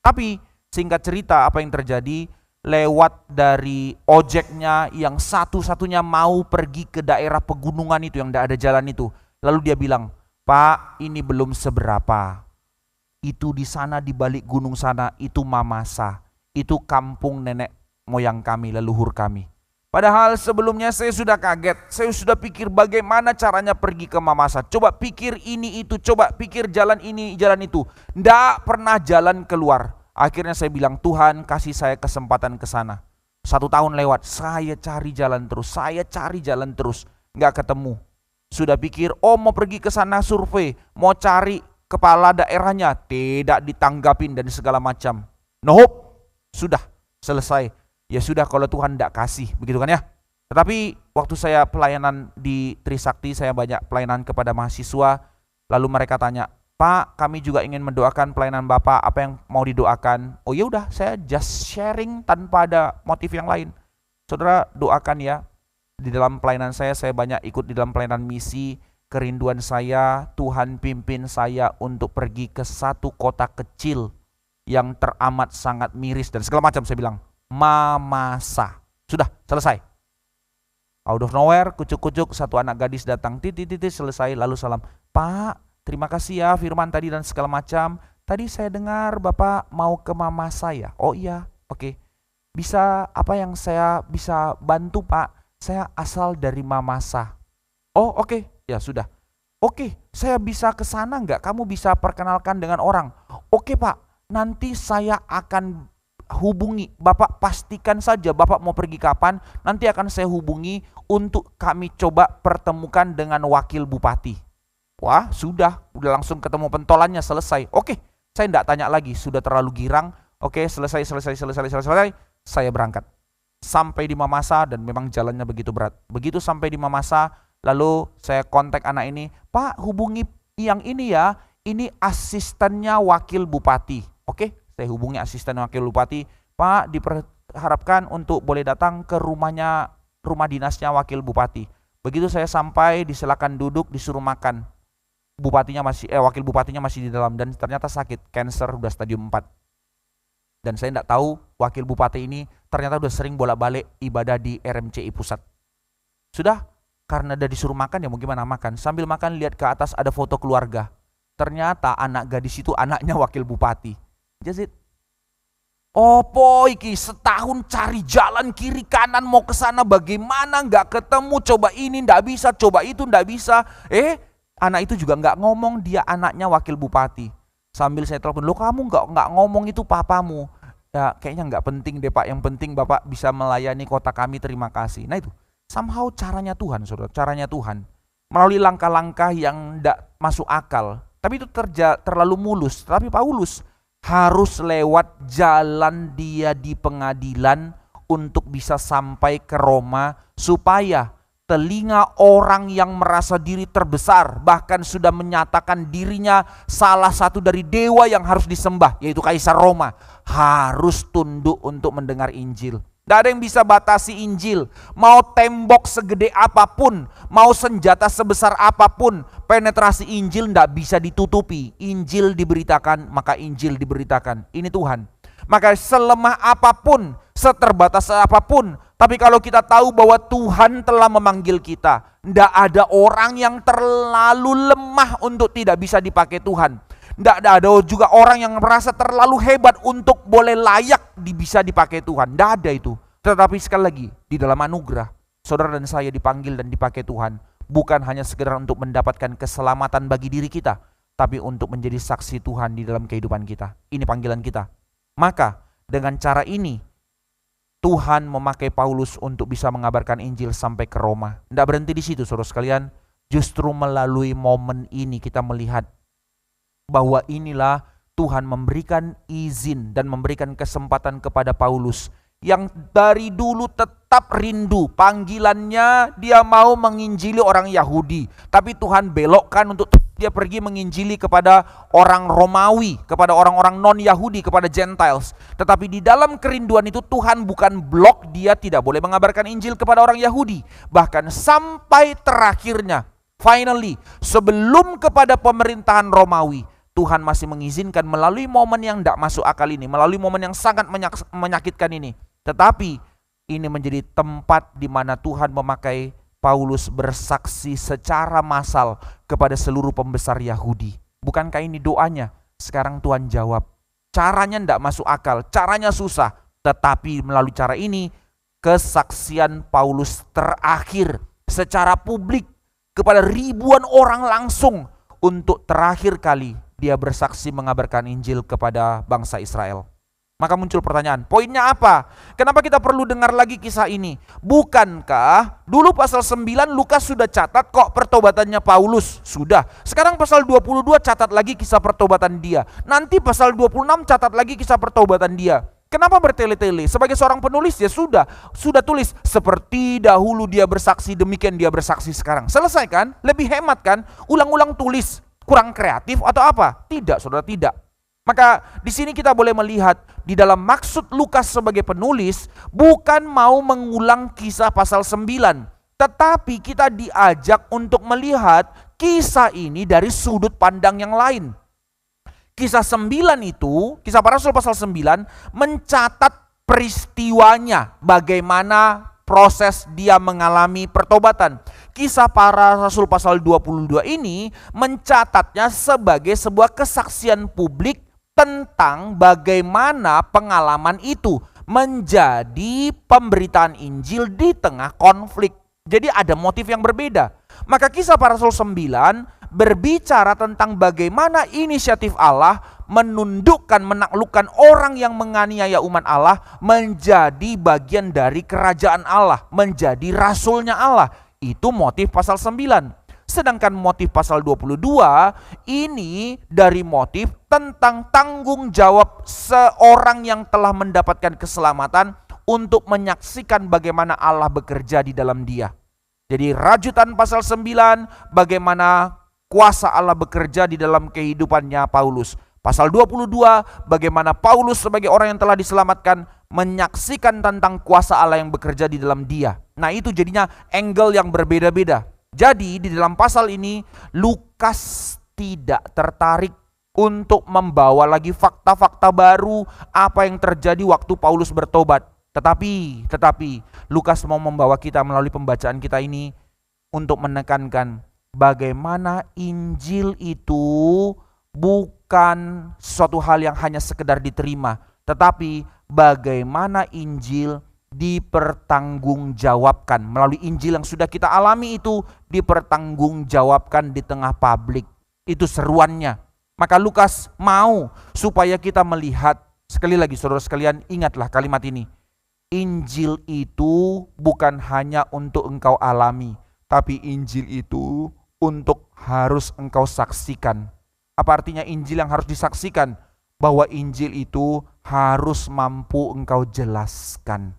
Tapi singkat cerita apa yang terjadi? Lewat dari ojeknya yang satu-satunya mau pergi ke daerah pegunungan itu yang tidak ada jalan itu. Lalu dia bilang, Pak, ini belum seberapa. Itu di sana di balik gunung sana itu Mamasa. Itu kampung nenek moyang kami, leluhur kami. Padahal sebelumnya saya sudah kaget. Saya sudah pikir bagaimana caranya pergi ke Mamasa. Coba pikir ini itu, coba pikir jalan ini, jalan itu. Tidak pernah jalan keluar. Akhirnya saya bilang, Tuhan kasih saya kesempatan ke sana. 1 tahun lewat, saya cari jalan terus, nggak ketemu. Sudah pikir, mau pergi ke sana survei, mau cari kepala daerahnya, tidak ditanggapin dan segala macam. Nope, sudah selesai. Ya sudah kalau Tuhan tidak kasih, begitu kan ya. Tetapi waktu saya pelayanan di Trisakti, saya banyak pelayanan kepada mahasiswa, lalu mereka tanya, Pak, kami juga ingin mendoakan pelayanan Bapak, apa yang mau didoakan? Oh ya udah, saya just sharing tanpa ada motif yang lain. Saudara doakan ya. Di dalam pelayanan saya banyak ikut di dalam pelayanan misi. Kerinduan saya, Tuhan pimpin saya untuk pergi ke satu kota kecil yang teramat sangat miris dan segala macam. Saya bilang, Mamasa. Sudah, selesai. Out of nowhere, kucuk-kucuk, satu anak gadis datang, titit, selesai, lalu salam. Pak, terima kasih ya firman tadi dan segala macam. Tadi saya dengar Bapak mau ke Mamasa ya. Oh iya, oke. Bisa apa yang saya bisa bantu Pak? Saya asal dari Mamasa. Oh oke, ya sudah. Oke, saya bisa ke sana enggak? Kamu bisa perkenalkan dengan orang. Oke Pak, nanti saya akan hubungi. Bapak pastikan saja Bapak mau pergi kapan. Nanti akan saya hubungi untuk kami coba pertemukan dengan wakil bupati. Wah sudah langsung ketemu pentolannya, selesai. Oke, saya tidak tanya lagi, sudah terlalu girang. Oke, selesai, saya berangkat. Sampai di Mamasa dan memang jalannya begitu berat. Begitu sampai di Mamasa, lalu saya kontak anak ini, Pak hubungi yang ini ya, ini asistennya wakil bupati. Oke, Saya hubungi asisten wakil bupati, Pak diperharapkan untuk boleh datang ke rumah dinasnya wakil bupati. Begitu saya sampai, disilakan duduk, disuruh makan. Wakil bupatinya masih di dalam dan ternyata sakit, cancer, udah stadium 4. Dan saya tidak tahu wakil bupati ini ternyata udah sering bolak-balik ibadah di RMCI pusat. Sudah, karena udah disuruh makan ya mau gimana makan. Sambil makan lihat ke atas ada foto keluarga. Ternyata anak gadis itu anaknya wakil bupati. Just it. Opo iki setahun cari jalan kiri kanan mau ke sana bagaimana nggak ketemu, coba ini nggak bisa, coba itu nggak bisa. Anak itu juga nggak ngomong dia anaknya wakil bupati. Sambil saya telepon, lo kamu nggak ngomong itu papamu. Ya kayaknya nggak penting deh Pak, yang penting Bapak bisa melayani kota kami, terima kasih. Nah itu somehow caranya Tuhan, saudara, caranya Tuhan melalui langkah-langkah yang nggak masuk akal. Tapi itu terlalu mulus. Tapi Paulus harus lewat jalan dia di pengadilan untuk bisa sampai ke Roma, supaya telinga orang yang merasa diri terbesar, bahkan sudah menyatakan dirinya salah satu dari dewa yang harus disembah, yaitu Kaisar Roma, harus tunduk untuk mendengar Injil. Tidak ada yang bisa batasi Injil. Mau tembok segede apapun, mau senjata sebesar apapun, penetrasi Injil tidak bisa ditutupi. Injil diberitakan, maka Injil diberitakan. Ini Tuhan. Maka selemah apapun, seterbatas apapun, tapi kalau kita tahu bahwa Tuhan telah memanggil kita, tidak ada orang yang terlalu lemah untuk tidak bisa dipakai Tuhan. Tidak ada juga orang yang merasa terlalu hebat untuk boleh layak bisa dipakai Tuhan. Tidak ada itu. Tetapi sekali lagi, di dalam anugerah, saudara dan saya dipanggil dan dipakai Tuhan. Bukan hanya sekedar untuk mendapatkan keselamatan bagi diri kita, tapi untuk menjadi saksi Tuhan di dalam kehidupan kita. Ini panggilan kita. Maka dengan cara ini, Tuhan memakai Paulus untuk bisa mengabarkan Injil sampai ke Roma. Tidak berhenti di situ, saudara sekalian. Justru melalui momen ini kita melihat bahwa inilah Tuhan memberikan izin dan memberikan kesempatan kepada Paulus yang dari dulu tetap rindu panggilannya, dia mau menginjili orang Yahudi, tapi Tuhan belokkan untuk dia pergi menginjili kepada orang Romawi, kepada orang-orang non-Yahudi, kepada Gentiles. Tetapi di dalam kerinduan itu Tuhan bukan blok dia tidak boleh mengabarkan Injil kepada orang Yahudi, bahkan sampai terakhirnya, finally, sebelum kepada pemerintahan Romawi, Tuhan masih mengizinkan melalui momen yang tidak masuk akal ini, melalui momen yang sangat menyakitkan ini. Tetapi ini menjadi tempat di mana Tuhan memakai Paulus bersaksi secara massal kepada seluruh pembesar Yahudi. Bukankah ini doanya? Sekarang Tuhan jawab. Caranya tidak masuk akal, caranya susah. Tetapi melalui cara ini, kesaksian Paulus terakhir secara publik kepada ribuan orang langsung untuk terakhir kali dia bersaksi mengabarkan Injil kepada bangsa Israel. Maka muncul pertanyaan, poinnya apa? Kenapa kita perlu dengar lagi kisah ini? Bukankah dulu pasal 9 Lukas sudah catat kok pertobatannya Paulus? Sudah. Sekarang pasal 22 catat lagi kisah pertobatan dia. Nanti pasal 26 catat lagi kisah pertobatan dia. Kenapa bertele-tele? Sebagai seorang penulis ya sudah tulis seperti dahulu dia bersaksi, demikian dia bersaksi sekarang. Selesai kan? Lebih hemat kan? Ulang-ulang tulis. Kurang kreatif atau apa? Tidak, saudara, tidak. Maka di sini kita boleh melihat di dalam maksud Lukas sebagai penulis bukan mau mengulang kisah pasal 9, tetapi kita diajak untuk melihat kisah ini dari sudut pandang yang lain. Kisah 9 itu, kisah para rasul pasal 9 mencatat peristiwanya, bagaimana proses dia mengalami pertobatan. Kisah para rasul pasal 22 ini mencatatnya sebagai sebuah kesaksian publik tentang bagaimana pengalaman itu menjadi pemberitaan Injil di tengah konflik. Jadi ada motif yang berbeda. Maka kisah para rasul 9 berbicara tentang bagaimana inisiatif Allah menundukkan, menaklukkan orang yang menganiaya umat Allah menjadi bagian dari kerajaan Allah, menjadi rasulnya Allah. Itu motif pasal 9. Sedangkan motif pasal 22 ini dari motif tentang tanggung jawab seorang yang telah mendapatkan keselamatan untuk menyaksikan bagaimana Allah bekerja di dalam dia. Jadi rajutan pasal 9 bagaimana kuasa Allah bekerja di dalam kehidupannya Paulus. Pasal 22, bagaimana Paulus sebagai orang yang telah diselamatkan menyaksikan tentang kuasa Allah yang bekerja di dalam dia. Nah, itu jadinya angle yang berbeda-beda. Jadi di dalam pasal ini Lukas tidak tertarik untuk membawa lagi fakta-fakta baru apa yang terjadi waktu Paulus bertobat. Tetapi Lukas mau membawa kita melalui pembacaan kita ini untuk menekankan bagaimana Injil itu bukan suatu hal yang hanya sekedar diterima, tetapi bagaimana Injil dipertanggungjawabkan. Melalui Injil yang sudah kita alami itu dipertanggungjawabkan di tengah publik. Itu seruannya. Maka Lukas mau supaya kita melihat, sekali lagi saudara sekalian, ingatlah kalimat ini. Injil itu bukan hanya untuk engkau alami, tapi Injil itu untuk harus engkau saksikan. Apa artinya Injil yang harus disaksikan? Bahwa Injil itu harus mampu engkau jelaskan.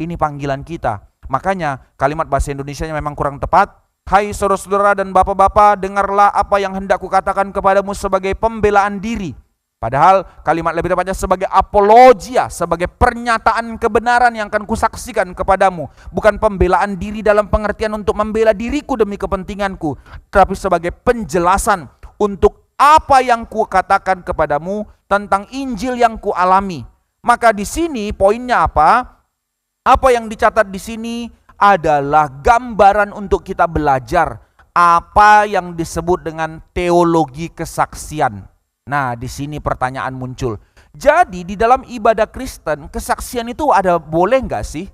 Ini panggilan kita. Makanya kalimat bahasa Indonesianya memang kurang tepat. Hai saudara-saudara dan bapak-bapak, dengarlah apa yang hendak kukatakan kepadamu sebagai pembelaan diri. Padahal kalimat lebih tepatnya sebagai apologia, sebagai pernyataan kebenaran yang akan kusaksikan kepadamu. Bukan pembelaan diri dalam pengertian untuk membela diriku demi kepentinganku, tapi sebagai penjelasan untuk apa yang kukatakan kepadamu tentang Injil yang kualami. Maka di sini poinnya apa? Apa yang dicatat di sini adalah gambaran untuk kita belajar apa yang disebut dengan teologi kesaksian. Nah, di sini pertanyaan muncul. Jadi di dalam ibadah Kristen, kesaksian itu ada boleh nggak sih?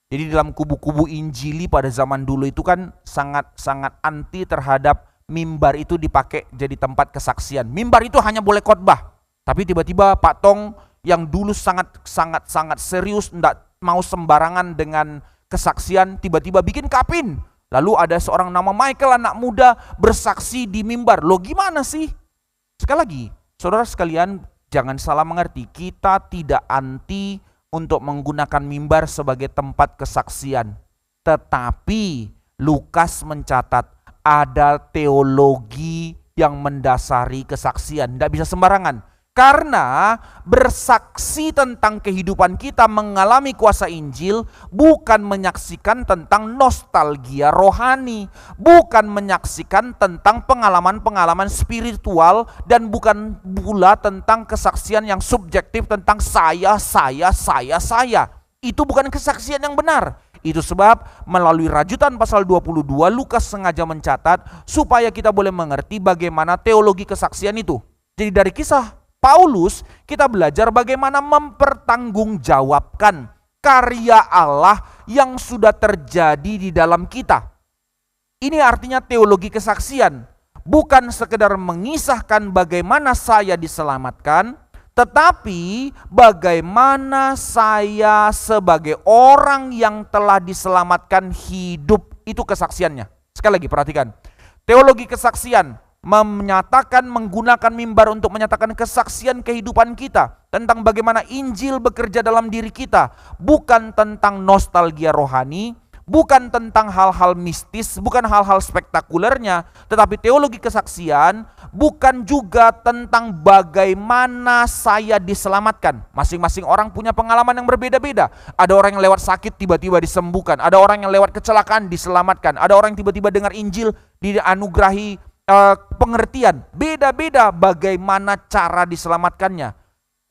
Jadi dalam kubu-kubu Injili pada zaman dulu itu kan sangat anti terhadap mimbar itu dipakai jadi tempat kesaksian. Mimbar itu hanya boleh khotbah. Tapi tiba-tiba Pak Tong yang dulu sangat serius, enggak mau sembarangan dengan kesaksian, tiba-tiba bikin kapin. Lalu ada seorang nama Michael, anak muda, bersaksi di mimbar. Loh gimana sih? Sekali lagi, saudara sekalian, jangan salah mengerti. Kita tidak anti untuk menggunakan mimbar sebagai tempat kesaksian. Tetapi Lukas mencatat ada teologi yang mendasari kesaksian. Tidak bisa sembarangan. Karena bersaksi tentang kehidupan kita mengalami kuasa Injil bukan menyaksikan tentang nostalgia rohani, bukan menyaksikan tentang pengalaman-pengalaman spiritual, dan bukan pula tentang kesaksian yang subjektif tentang saya. Itu bukan kesaksian yang benar. Itu sebab melalui rajutan pasal 22 Lukas sengaja mencatat supaya kita boleh mengerti bagaimana teologi kesaksian itu. Jadi dari kisah Paulus kita belajar bagaimana mempertanggungjawabkan karya Allah yang sudah terjadi di dalam kita. Ini artinya teologi kesaksian, bukan sekedar mengisahkan bagaimana saya diselamatkan, tetapi bagaimana saya sebagai orang yang telah diselamatkan hidup. Itu kesaksiannya. Sekali lagi perhatikan. Teologi kesaksian menyatakan, menggunakan mimbar untuk menyatakan kesaksian kehidupan kita tentang bagaimana Injil bekerja dalam diri kita, bukan tentang nostalgia rohani, bukan tentang hal-hal mistis, bukan hal-hal spektakulernya, tetapi teologi kesaksian bukan juga tentang bagaimana saya diselamatkan. Masing-masing orang punya pengalaman yang berbeda-beda. Ada orang yang lewat sakit tiba-tiba disembuhkan, ada orang yang lewat kecelakaan diselamatkan, ada orang yang tiba-tiba dengar Injil dianugerahi pengertian. Beda-beda bagaimana cara diselamatkannya.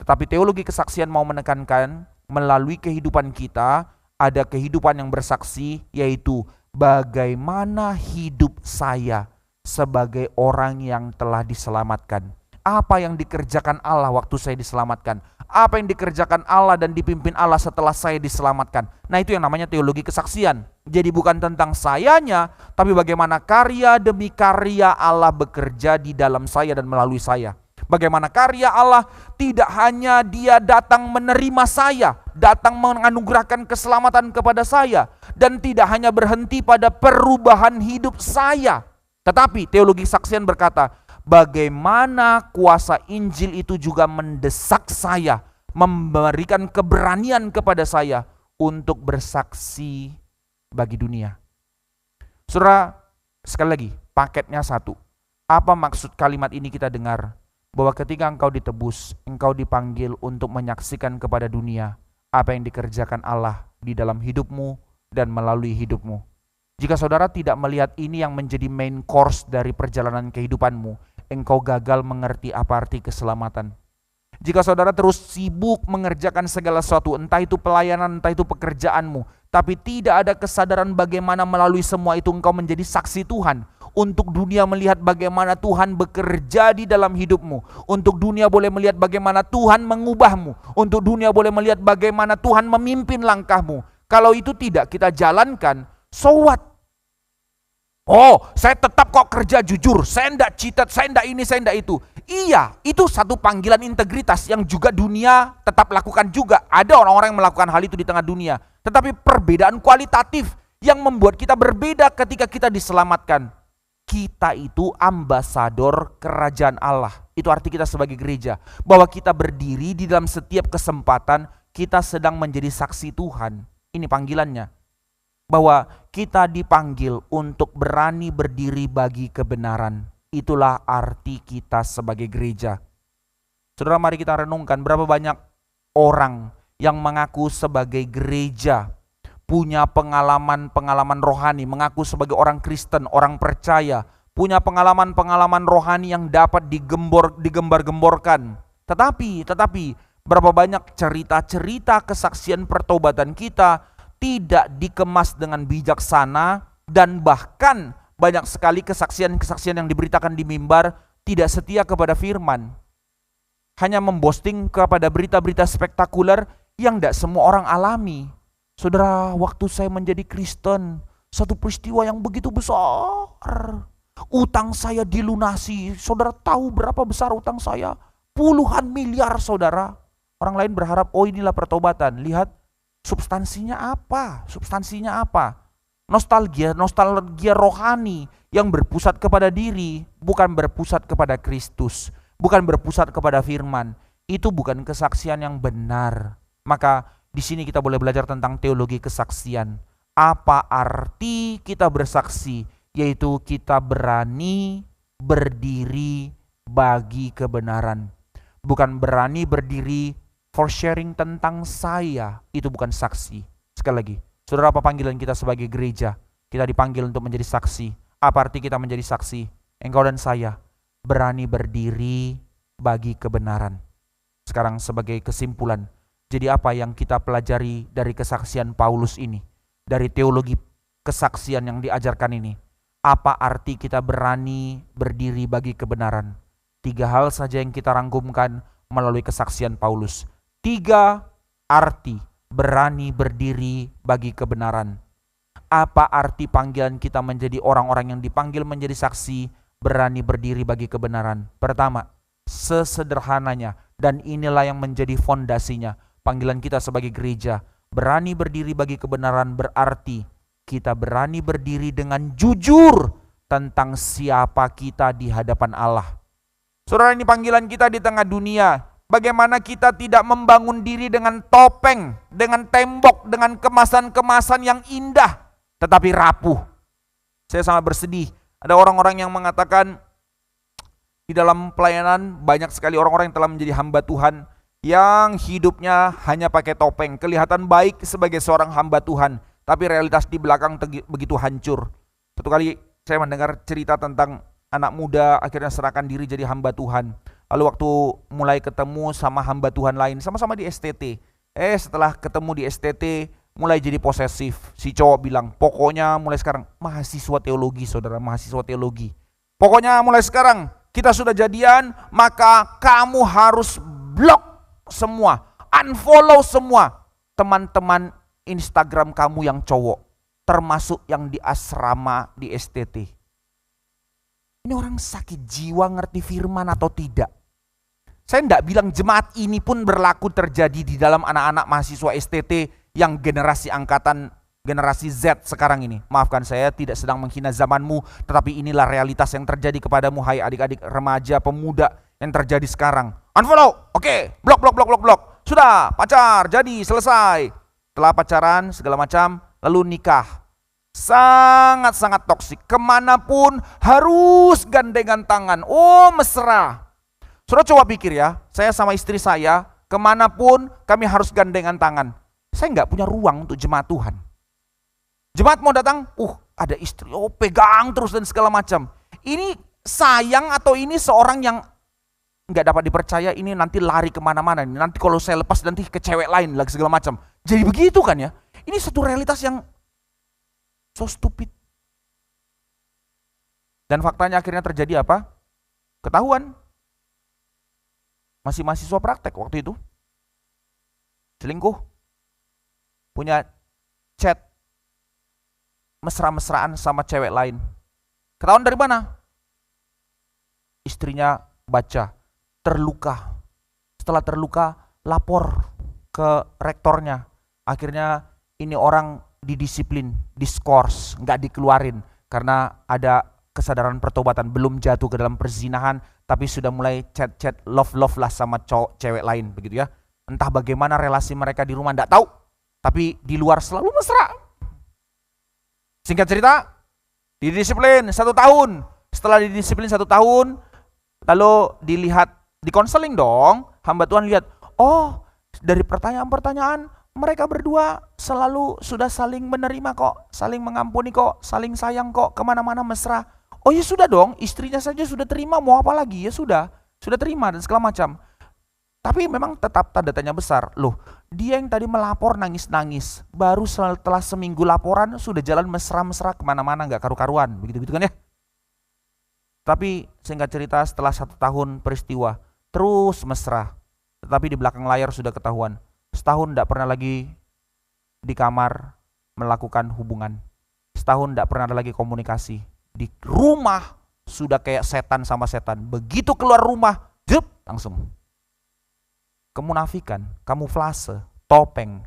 Tetapi teologi kesaksian mau menekankan melalui kehidupan kita ada kehidupan yang bersaksi, yaitu bagaimana hidup saya sebagai orang yang telah diselamatkan. Apa yang dikerjakan Allah waktu saya diselamatkan? Apa yang dikerjakan Allah dan dipimpin Allah setelah saya diselamatkan? Nah, itu yang namanya teologi kesaksian. Jadi bukan tentang sayanya, tapi bagaimana karya demi karya Allah bekerja di dalam saya dan melalui saya. Bagaimana karya Allah tidak hanya Dia datang menerima saya, datang menganugerahkan keselamatan kepada saya, dan tidak hanya berhenti pada perubahan hidup saya. Tetapi teologi kesaksian berkata, bagaimana kuasa Injil itu juga mendesak saya, memberikan keberanian kepada saya untuk bersaksi bagi dunia. Saudara, sekali lagi, paketnya satu. Apa maksud kalimat ini kita dengar? bahwa ketika engkau ditebus, engkau dipanggil untuk menyaksikan kepada dunia apa yang dikerjakan Allah di dalam hidupmu dan melalui hidupmu. Jika saudara tidak melihat ini yang menjadi main course dari perjalanan kehidupanmu, engkau gagal mengerti apa arti keselamatan. Jika saudara terus sibuk mengerjakan segala sesuatu, entah itu pelayanan, entah itu pekerjaanmu, tapi tidak ada kesadaran bagaimana melalui semua itu engkau menjadi saksi Tuhan, untuk dunia melihat bagaimana Tuhan bekerja di dalam hidupmu, untuk dunia boleh melihat bagaimana Tuhan mengubahmu, untuk dunia boleh melihat bagaimana Tuhan memimpin langkahmu. Kalau itu tidak kita jalankan, so what? Oh, saya tetap kok kerja jujur, saya enggak cheated, saya enggak ini, saya enggak itu. Iya, itu satu panggilan integritas yang juga dunia tetap lakukan juga. Ada orang-orang yang melakukan hal itu di tengah dunia. Tetapi perbedaan kualitatif yang membuat kita berbeda ketika kita diselamatkan. Kita itu ambasador kerajaan Allah. Itu arti kita sebagai gereja. Bahwa kita berdiri di dalam setiap kesempatan, kita sedang menjadi saksi Tuhan. Ini panggilannya. Bahwa kita dipanggil untuk berani berdiri bagi kebenaran. Itulah arti kita sebagai gereja. Saudara, mari kita renungkan berapa banyak orang yang mengaku sebagai gereja, punya pengalaman-pengalaman rohani, mengaku sebagai orang Kristen, orang percaya, punya pengalaman-pengalaman rohani yang dapat digembar-gemborkan. Tetapi berapa banyak cerita-cerita kesaksian pertobatan kita tidak dikemas dengan bijaksana, dan bahkan banyak sekali kesaksian-kesaksian yang diberitakan di mimbar tidak setia kepada firman. Hanya memposting kepada berita-berita spektakuler yang tidak semua orang alami. Saudara, waktu saya menjadi Kristen, satu peristiwa yang begitu besar. Utang saya dilunasi. Saudara tahu berapa besar utang saya? Puluhan miliar, saudara. Orang lain berharap, oh inilah pertobatan. Lihat, substansinya apa? Nostalgia rohani yang berpusat kepada diri, bukan berpusat kepada Kristus, bukan berpusat kepada firman. Itu bukan kesaksian yang benar. Maka di sini kita boleh belajar tentang teologi kesaksian. Apa arti kita bersaksi? Yaitu kita berani berdiri bagi kebenaran. Bukan berani berdiri for sharing tentang saya. Itu bukan saksi. Sekali lagi, saudara, apa panggilan kita sebagai gereja? Kita dipanggil untuk menjadi saksi. Apa arti kita menjadi saksi? Engkau dan saya berani berdiri bagi kebenaran. Sekarang sebagai kesimpulan, jadi apa yang kita pelajari dari kesaksian Paulus ini? Dari teologi kesaksian yang diajarkan ini? Apa arti kita berani berdiri bagi kebenaran? 3 hal saja yang kita rangkumkan melalui kesaksian Paulus. 3 arti berani berdiri bagi kebenaran. Apa arti panggilan kita menjadi orang-orang yang dipanggil menjadi saksi, berani berdiri bagi kebenaran? Pertama, sesederhananya, dan inilah yang menjadi fondasinya, panggilan kita sebagai gereja, berani berdiri bagi kebenaran berarti kita berani berdiri dengan jujur tentang siapa kita di hadapan Allah. Saudara, ini panggilan kita di tengah dunia. Bagaimana kita tidak membangun diri dengan topeng, dengan tembok, dengan kemasan-kemasan yang indah, tetapi rapuh. Saya sangat bersedih. Ada orang-orang yang mengatakan di dalam pelayanan banyak sekali orang-orang yang telah menjadi hamba Tuhan yang hidupnya hanya pakai topeng, kelihatan baik sebagai seorang hamba Tuhan, tapi realitas di belakang begitu hancur. Satu kali saya mendengar cerita tentang anak muda akhirnya serahkan diri jadi hamba Tuhan. Lalu waktu mulai ketemu sama hamba Tuhan lain, sama-sama di STT. Setelah ketemu di STT, mulai jadi posesif. Si cowok bilang, pokoknya mulai sekarang, mahasiswa teologi saudara, mahasiswa teologi. Pokoknya mulai sekarang, kita sudah jadian, maka kamu harus blok semua, unfollow semua teman-teman Instagram kamu yang cowok, termasuk yang di asrama di STT. Ini orang sakit jiwa ngerti firman atau tidak? Saya tidak bilang jemaat ini pun berlaku terjadi di dalam anak-anak mahasiswa STT yang generasi angkatan generasi Z sekarang ini. Maafkan, saya tidak sedang menghina zamanmu, tetapi inilah realitas yang terjadi kepadamu, hai adik-adik remaja pemuda yang terjadi sekarang. Unfollow, oke, blok. Sudah, pacar, jadi, selesai. Setelah pacaran, segala macam, lalu nikah. Sangat-sangat toksik. Kemanapun harus gandengan tangan. Oh, mesra. Saudara coba pikir ya, saya sama istri saya, kemanapun kami harus gandengan tangan. Saya nggak punya ruang untuk jemaat Tuhan. Jemaat mau datang, ada istri, pegang terus dan segala macam. Ini sayang atau ini seorang yang nggak dapat dipercaya, ini nanti lari kemana-mana. Nanti kalau saya lepas nanti ke cewek lain lagi segala macam. Jadi begitu kan ya. Ini satu realitas yang so stupid. Dan faktanya akhirnya terjadi apa? Ketahuan. Masih mahasiswa praktek waktu itu. Selingkuh. Punya chat mesra-mesraan sama cewek lain. Ketahuan dari mana? Istrinya baca, terluka. Setelah terluka, lapor ke rektornya. Akhirnya ini orang didisiplin, diskors, nggak dikeluarin. Karena ada kesadaran pertobatan, belum jatuh ke dalam perzinahan, tapi sudah mulai chat-chat love-love lah sama cewek lain, begitu ya. Entah bagaimana relasi mereka di rumah, nggak tahu. Tapi di luar selalu mesra. Singkat cerita, didisiplin 1 tahun. Setelah didisiplin 1 tahun, lalu dilihat, dikonseling dong. Hamba Tuhan lihat, dari pertanyaan-pertanyaan, mereka berdua selalu sudah saling menerima kok, saling mengampuni kok, saling sayang kok, kemana-mana mesra. Oh ya sudah dong, istrinya saja sudah terima, mau apa lagi? Ya sudah terima dan segala macam. Tapi memang tetap tanda tanya besar. Loh, dia yang tadi melapor nangis-nangis, baru setelah seminggu laporan sudah jalan mesra-mesra kemana-mana, gak karu-karuan, begitu-begitu kan ya. Tapi singkat cerita setelah 1 tahun peristiwa, terus mesra. Tetapi di belakang layar sudah ketahuan, setahun gak pernah lagi di kamar melakukan hubungan. Setahun gak pernah ada lagi komunikasi. Di rumah sudah kayak setan sama setan. Begitu keluar rumah, langsung. Kemunafikan, kamuflase, topeng.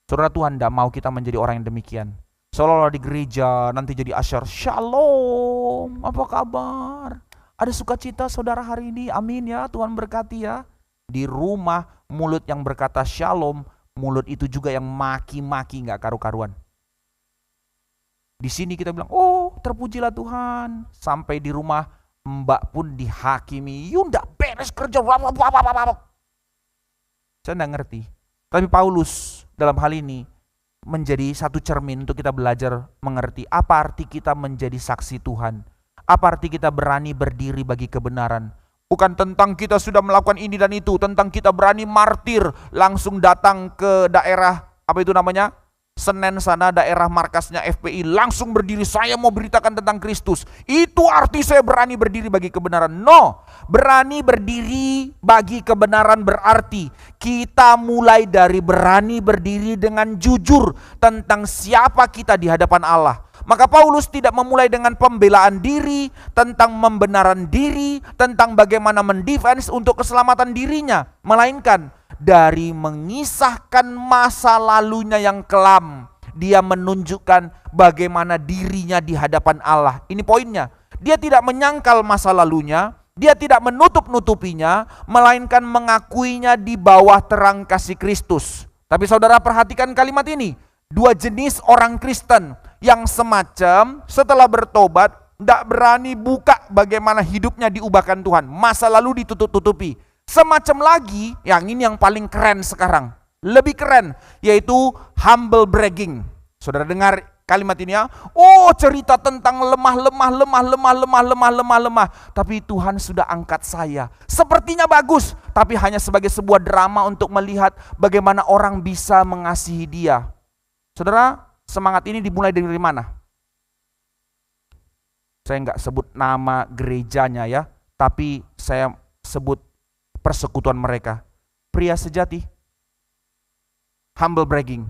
Saudara, Tuhan tidak mau kita menjadi orang yang demikian. Seolah-olah di gereja nanti jadi asyar, shalom, apa kabar? Ada sukacita saudara hari ini, amin ya, Tuhan berkati ya. Di rumah, mulut yang berkata shalom, mulut itu juga yang maki-maki gak karu-karuan. Di sini kita bilang, terpujilah Tuhan. Sampai di rumah, mbak pun dihakimi, ndak beres kerja, saya tidak ngerti. Tapi Paulus dalam hal ini menjadi satu cermin untuk kita belajar mengerti apa arti kita menjadi saksi Tuhan. Apa arti kita berani berdiri bagi kebenaran. Bukan tentang kita sudah melakukan ini dan itu, tentang kita berani martir, langsung datang ke daerah, Senen sana, daerah markasnya FPI, langsung berdiri, saya mau beritakan tentang Kristus. Itu arti saya berani berdiri bagi kebenaran. No, berani berdiri bagi kebenaran berarti kita mulai dari berani berdiri dengan jujur tentang siapa kita di hadapan Allah. Maka Paulus tidak memulai dengan pembelaan diri, tentang pembenaran diri, tentang bagaimana mendefense untuk keselamatan dirinya, melainkan dari mengisahkan masa lalunya yang kelam. Dia menunjukkan bagaimana dirinya di hadapan Allah. Ini poinnya. Dia tidak menyangkal masa lalunya, dia tidak menutup-nutupinya, melainkan mengakuinya di bawah terang kasih Kristus. Tapi saudara perhatikan kalimat ini. 2 jenis orang Kristen yang semacam setelah bertobat tidak berani buka bagaimana hidupnya diubahkan Tuhan. Masa lalu ditutup-tutupi. Semacam lagi, yang ini yang paling keren sekarang. Lebih keren, yaitu humble bragging. Saudara dengar kalimat ini ya? Cerita tentang lemah. Tapi Tuhan sudah angkat saya. Sepertinya bagus, tapi hanya sebagai sebuah drama untuk melihat bagaimana orang bisa mengasihi dia. Saudara, semangat ini dimulai dari mana? Saya enggak sebut nama gerejanya ya, tapi saya sebut persekutuan mereka. Pria sejati. Humble bragging.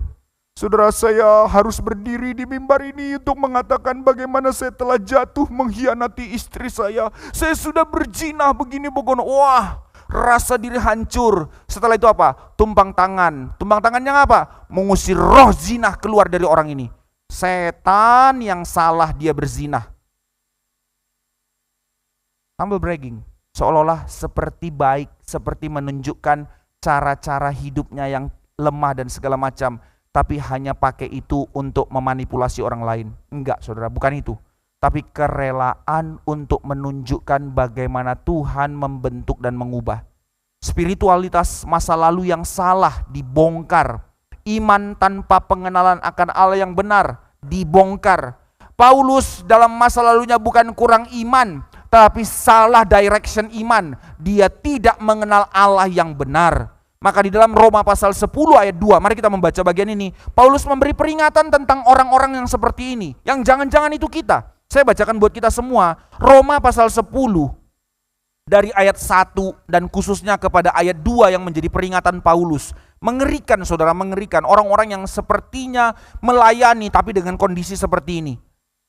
Saudara, saya harus berdiri di mimbar ini untuk mengatakan bagaimana saya telah jatuh mengkhianati istri saya. Saya sudah berzina begini begono. Wah, rasa diri hancur. Setelah itu apa? Tumpang tangan. Tumpang tangannya apa? Mengusir roh zina keluar dari orang ini. Setan yang salah dia berzina. Humble bragging. Seolah-olah seperti baik, seperti menunjukkan cara-cara hidupnya yang lemah dan segala macam, tapi hanya pakai itu untuk memanipulasi orang lain. Enggak, saudara, bukan itu. tapi kerelaan untuk menunjukkan bagaimana Tuhan membentuk dan mengubah. Spiritualitas masa lalu yang salah dibongkar. Iman tanpa pengenalan akan Allah yang benar dibongkar. Paulus dalam masa lalunya bukan kurang iman, tapi salah direction iman. Dia tidak mengenal Allah yang benar. Maka di dalam Roma pasal 10 ayat 2, mari kita membaca bagian ini. Paulus memberi peringatan tentang orang-orang yang seperti ini, yang jangan-jangan itu kita. Saya bacakan buat kita semua. Roma pasal 10 dari ayat 1 dan khususnya kepada ayat 2 yang menjadi peringatan Paulus. Mengerikan saudara, mengerikan. Orang-orang yang sepertinya melayani tapi dengan kondisi seperti ini.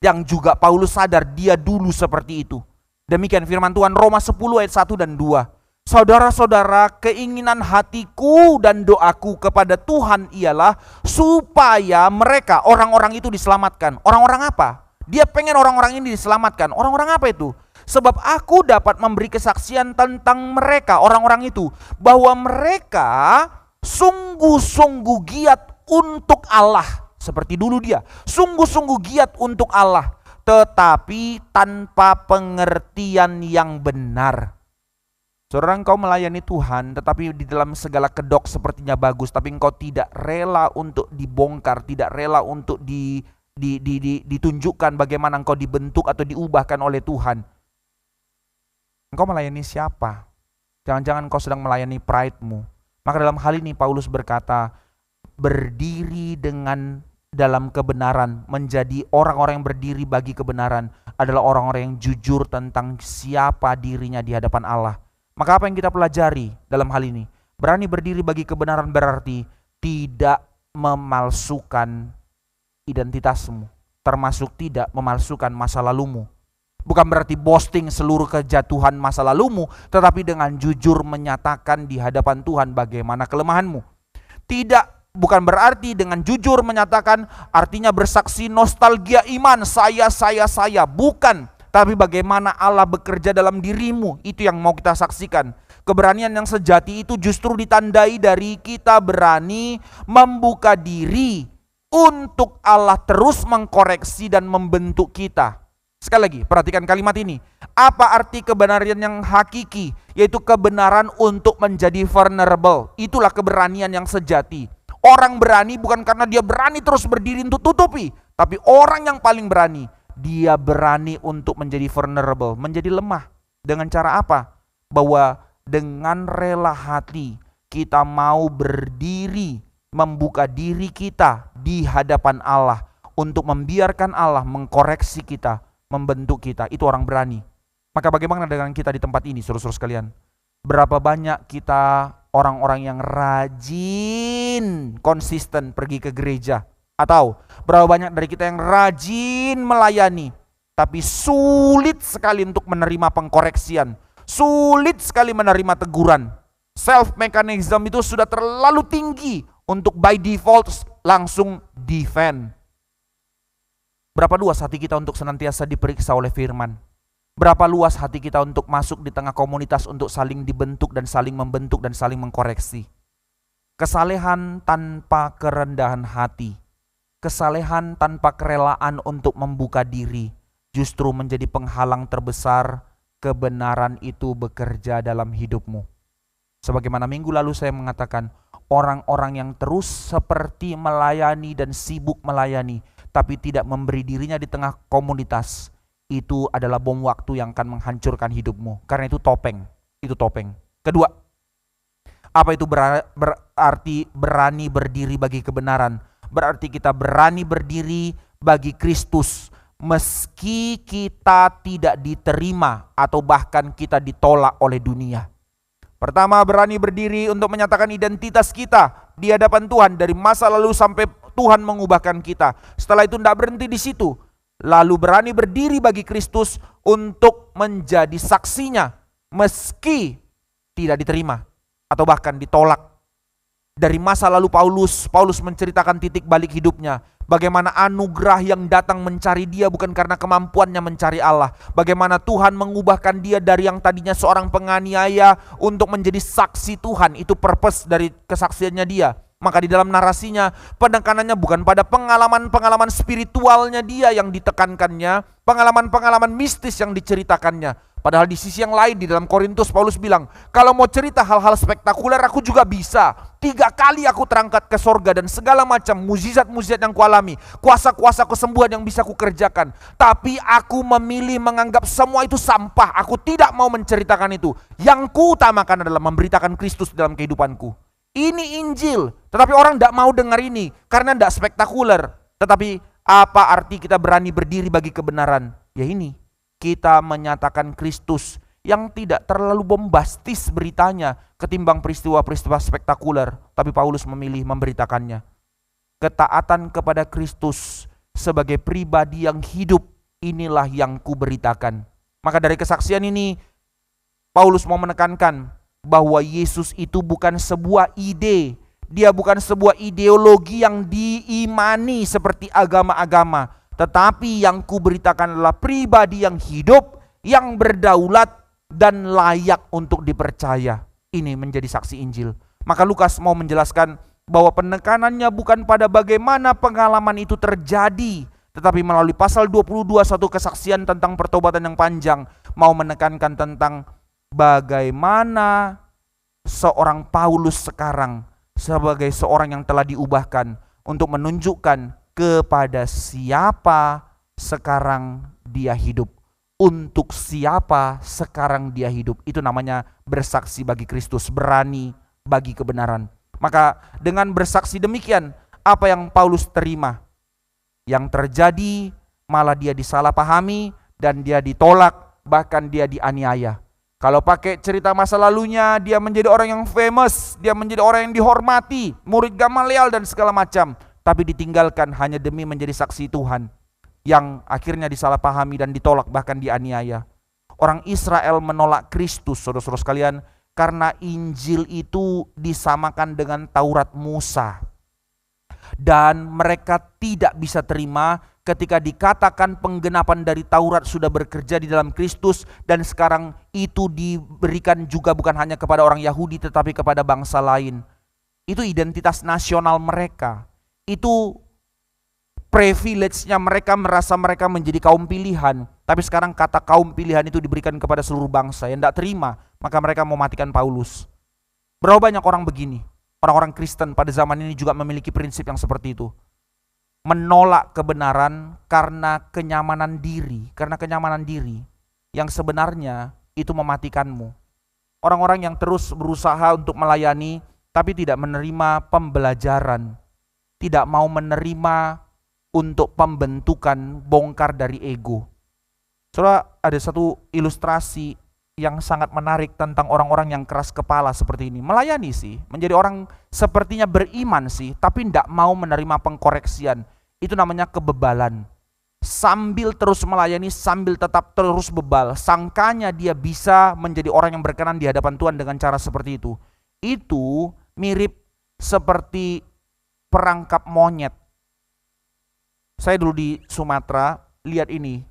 Yang juga Paulus sadar dia dulu seperti itu. Demikian firman Tuhan, Roma 10 ayat 1 dan 2. Saudara-saudara, keinginan hatiku dan doaku kepada Tuhan ialah supaya mereka, orang-orang itu diselamatkan. Orang-orang apa? Dia pengen orang-orang ini diselamatkan. Orang-orang apa itu? Sebab aku dapat memberi kesaksian tentang mereka, orang-orang itu, bahwa mereka sungguh-sungguh giat untuk Allah. Seperti dulu dia, sungguh-sungguh giat untuk Allah, tetapi tanpa pengertian yang benar. Saudara, engkau melayani Tuhan, tetapi di dalam segala kedok sepertinya bagus, tapi engkau tidak rela untuk dibongkar, tidak rela untuk ditunjukkan bagaimana engkau dibentuk atau diubahkan oleh Tuhan. Engkau melayani siapa? Jangan-jangan engkau sedang melayani pride-mu. Maka dalam hal ini Paulus berkata, berdiri dengan dalam kebenaran, menjadi orang-orang yang berdiri bagi kebenaran adalah orang-orang yang jujur tentang siapa dirinya di hadapan Allah. Maka apa yang kita pelajari dalam hal ini? Berani berdiri bagi kebenaran berarti tidak memalsukan identitasmu, termasuk tidak memalsukan masa lalumu. Bukan berarti boasting seluruh kejatuhan masa lalumu, tetapi dengan jujur menyatakan di hadapan Tuhan bagaimana kelemahanmu. Bukan berarti dengan jujur menyatakan artinya bersaksi nostalgia iman, saya. Bukan. Tapi bagaimana Allah bekerja dalam dirimu, itu yang mau kita saksikan. Keberanian yang sejati itu justru ditandai dari kita berani membuka diri untuk Allah terus mengkoreksi dan membentuk kita. Sekali lagi, perhatikan kalimat ini. Apa arti kebenaran yang hakiki? Yaitu kebenaran untuk menjadi vulnerable. Itulah keberanian yang sejati. Orang berani bukan karena dia berani terus berdiri untuk tutupi, tapi orang yang paling berani, dia berani untuk menjadi vulnerable, menjadi lemah. Dengan cara apa? Bahwa dengan rela hati kita mau berdiri, membuka diri kita di hadapan Allah untuk membiarkan Allah mengkoreksi kita, membentuk kita. Itu orang berani. Maka bagaimana dengan kita di tempat ini, saudara-saudara sekalian? Berapa banyak kita orang-orang yang rajin, konsisten pergi ke gereja? Atau berapa banyak dari kita yang rajin melayani, tapi sulit sekali untuk menerima pengkoreksian, sulit sekali menerima teguran. Self mechanism itu sudah terlalu tinggi untuk by default langsung defend. Berapa luas hati kita untuk senantiasa diperiksa oleh firman? Berapa luas hati kita untuk masuk di tengah komunitas untuk saling dibentuk dan saling membentuk dan saling mengkoreksi? Kesalehan tanpa kerendahan hati, kesalehan tanpa kerelaan untuk membuka diri justru menjadi penghalang terbesar kebenaran itu bekerja dalam hidupmu. Sebagaimana minggu lalu saya mengatakan, orang-orang yang terus seperti melayani dan sibuk melayani tapi tidak memberi dirinya di tengah komunitas, itu adalah bom waktu yang akan menghancurkan hidupmu. Karena itu topeng. Kedua, apa itu berarti berani berdiri bagi kebenaran? Berarti kita berani berdiri bagi Kristus meski kita tidak diterima atau bahkan kita ditolak oleh dunia. Pertama, berani berdiri untuk menyatakan identitas kita di hadapan Tuhan dari masa lalu sampai Tuhan mengubahkan kita. Setelah itu tidak berhenti di situ. Lalu berani berdiri bagi Kristus untuk menjadi saksinya meski tidak diterima atau bahkan ditolak. Dari masa lalu Paulus menceritakan titik balik hidupnya. Bagaimana anugerah yang datang mencari dia bukan karena kemampuannya mencari Allah. Bagaimana Tuhan mengubahkan dia dari yang tadinya seorang penganiaya untuk menjadi saksi Tuhan. Itu purpose dari kesaksiannya dia. Maka di dalam narasinya, penekanannya bukan pada pengalaman-pengalaman spiritualnya dia yang ditekankannya, pengalaman-pengalaman mistis yang diceritakannya. Padahal di sisi yang lain di dalam Korintus Paulus bilang, kalau mau cerita hal-hal spektakuler aku juga bisa. 3 kali aku terangkat ke sorga dan segala macam mujizat-mujizat yang kualami, kuasa-kuasa kesembuhan yang bisa kukerjakan. Tapi aku memilih menganggap semua itu sampah. Aku tidak mau menceritakan itu. Yang kuutamakan adalah memberitakan Kristus dalam kehidupanku. Ini Injil, tetapi orang tidak mau dengar ini karena tidak spektakuler. Tetapi apa arti kita berani berdiri bagi kebenaran? Ya ini, kita menyatakan Kristus yang tidak terlalu bombastis beritanya ketimbang peristiwa-peristiwa spektakuler. Tapi Paulus memilih memberitakannya. Ketaatan kepada Kristus sebagai pribadi yang hidup, inilah yang kuberitakan. Maka dari kesaksian ini, Paulus mau menekankan bahwa Yesus itu bukan sebuah ide, dia bukan sebuah ideologi yang diimani seperti agama-agama, tetapi yang kuberitakan adalah pribadi yang hidup, yang berdaulat dan layak untuk dipercaya. Ini menjadi saksi Injil. Maka Lukas mau menjelaskan bahwa penekanannya bukan pada bagaimana pengalaman itu terjadi, tetapi melalui pasal 22 satu kesaksian tentang pertobatan yang panjang, mau menekankan tentang bagaimana seorang Paulus sekarang sebagai seorang yang telah diubahkan untuk menunjukkan kepada siapa sekarang dia hidup. Untuk siapa sekarang dia hidup. Itu namanya bersaksi bagi Kristus, berani bagi kebenaran. Maka dengan bersaksi demikian, apa yang Paulus terima? Yang terjadi malah dia disalahpahami dan dia ditolak, bahkan dia dianiaya. Kalau pakai cerita masa lalunya, dia menjadi orang yang famous, dia menjadi orang yang dihormati, murid Gamaliel dan segala macam. Tapi ditinggalkan hanya demi menjadi saksi Tuhan, yang akhirnya disalahpahami dan ditolak, bahkan dianiaya. Orang Israel menolak Kristus, saudara-saudara sekalian, karena Injil itu disamakan dengan Taurat Musa. Dan mereka tidak bisa terima ketika dikatakan penggenapan dari Taurat sudah bekerja di dalam Kristus, dan sekarang itu diberikan juga bukan hanya kepada orang Yahudi tetapi kepada bangsa lain. Itu identitas nasional mereka. Itu privilege-nya mereka, merasa mereka menjadi kaum pilihan. Tapi sekarang kata kaum pilihan itu diberikan kepada seluruh bangsa. Yang tidak terima, maka mereka mau matikan Paulus. Berapa banyak orang begini? Orang-orang Kristen pada zaman ini juga memiliki prinsip yang seperti itu. Menolak kebenaran karena kenyamanan diri. Karena kenyamanan diri yang sebenarnya itu mematikanmu. Orang-orang yang terus berusaha untuk melayani tapi tidak menerima pembelajaran. Tidak mau menerima untuk pembentukan bongkar dari ego. Saudara, ada satu ilustrasi yang sangat menarik tentang orang-orang yang keras kepala seperti ini. Melayani sih, menjadi orang sepertinya beriman sih, tapi tidak mau menerima pengkoreksian. Itu namanya kebebalan. Sambil terus melayani, sambil tetap terus bebal, sangkanya dia bisa menjadi orang yang berkenan di hadapan Tuhan dengan cara seperti itu. Itu mirip seperti perangkap monyet. Saya dulu di Sumatera, lihat ini.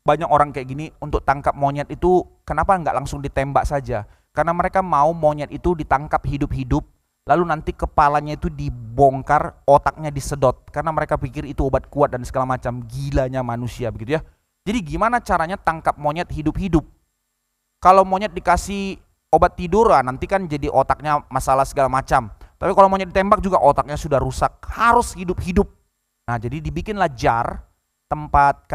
Banyak orang kayak gini, untuk tangkap monyet itu kenapa nggak langsung ditembak saja? Karena mereka mau monyet itu ditangkap hidup-hidup, lalu nanti kepalanya itu dibongkar, otaknya disedot. Karena mereka pikir itu obat kuat dan segala macam. Gilanya manusia begitu ya. Jadi gimana caranya tangkap monyet hidup-hidup? Kalau monyet dikasih obat tidur, nanti kan jadi otaknya masalah segala macam. Tapi kalau monyet ditembak juga otaknya sudah rusak. Harus hidup-hidup. Nah jadi dibikinlah jar, tempat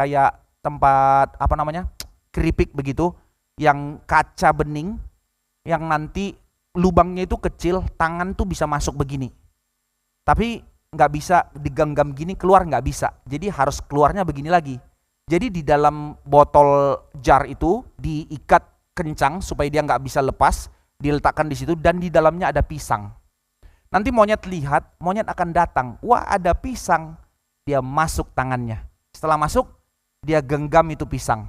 keripik begitu, yang kaca bening, yang nanti lubangnya itu kecil, tangan tuh bisa masuk begini. Tapi nggak bisa digenggam gini, keluar nggak bisa. Jadi harus keluarnya begini lagi. Jadi di dalam botol jar itu diikat kencang supaya dia nggak bisa lepas, diletakkan di situ, dan di dalamnya ada pisang. Nanti monyet lihat, monyet akan datang, wah ada pisang, dia masuk tangannya. Setelah masuk, dia genggam itu pisang,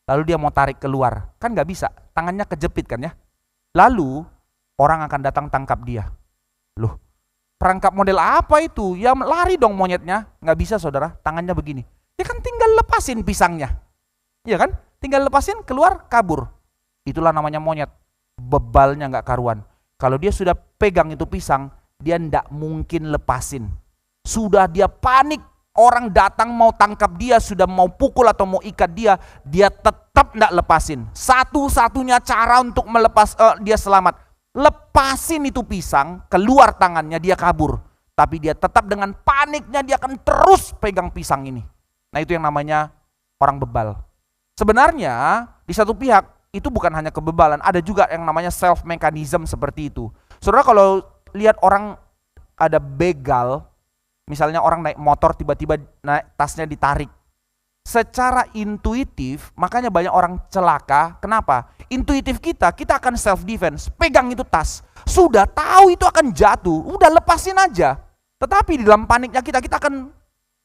lalu dia mau tarik keluar, kan nggak bisa, tangannya kejepit kan ya. Lalu orang akan datang tangkap dia. Loh, perangkap model apa itu? Ya lari dong monyetnya. Nggak bisa saudara, tangannya begini. Ya kan tinggal lepasin pisangnya, ya kan? Tinggal lepasin, keluar, kabur. Itulah namanya monyet, bebalnya nggak karuan. Kalau dia sudah pegang itu pisang, dia ndak mungkin lepasin. Sudah dia panik, orang datang mau tangkap dia, sudah mau pukul atau mau ikat dia tetap ndak lepasin. Satu-satunya cara untuk melepas dia selamat, lepasin itu pisang, keluar tangannya, dia kabur. Tapi dia tetap dengan paniknya, dia akan terus pegang pisang ini. Nah itu yang namanya orang bebal. Sebenarnya di satu pihak itu bukan hanya kebebalan, ada juga yang namanya self mechanism seperti itu. Saudara kalau lihat orang ada begal, misalnya orang naik motor tiba-tiba naik tasnya ditarik. Secara intuitif, makanya banyak orang celaka. Kenapa? Intuitif kita akan self defense, pegang itu tas. Sudah tahu itu akan jatuh, udah lepasin aja. Tetapi di dalam paniknya kita akan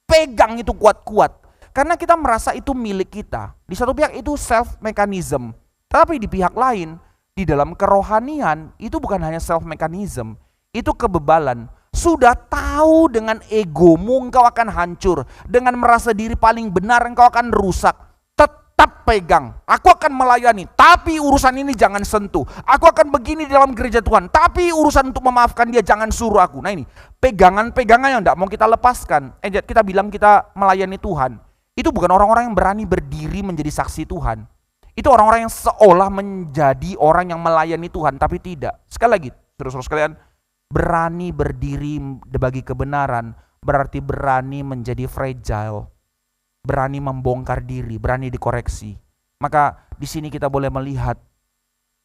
pegang itu kuat-kuat. Karena kita merasa itu milik kita. Di satu pihak itu self mechanism. Tapi di pihak lain, di dalam kerohanian, itu bukan hanya self mechanism. Itu kebebalan. Sudah tahu dengan egomu engkau akan hancur. Dengan merasa diri paling benar engkau akan rusak. Tetap pegang. Aku akan melayani, tapi urusan ini jangan sentuh. Aku akan begini di dalam gereja Tuhan, tapi urusan untuk memaafkan dia jangan suruh aku. Nah ini, pegangan-pegangan yang tidak mau kita lepaskan. Kita bilang kita melayani Tuhan. Itu bukan orang-orang yang berani berdiri menjadi saksi Tuhan. Itu orang-orang yang seolah menjadi orang yang melayani Tuhan, tapi tidak. Sekali lagi, saudara-saudara sekalian, berani berdiri bagi kebenaran berarti berani menjadi fragile, berani membongkar diri, berani dikoreksi. Maka di sini kita boleh melihat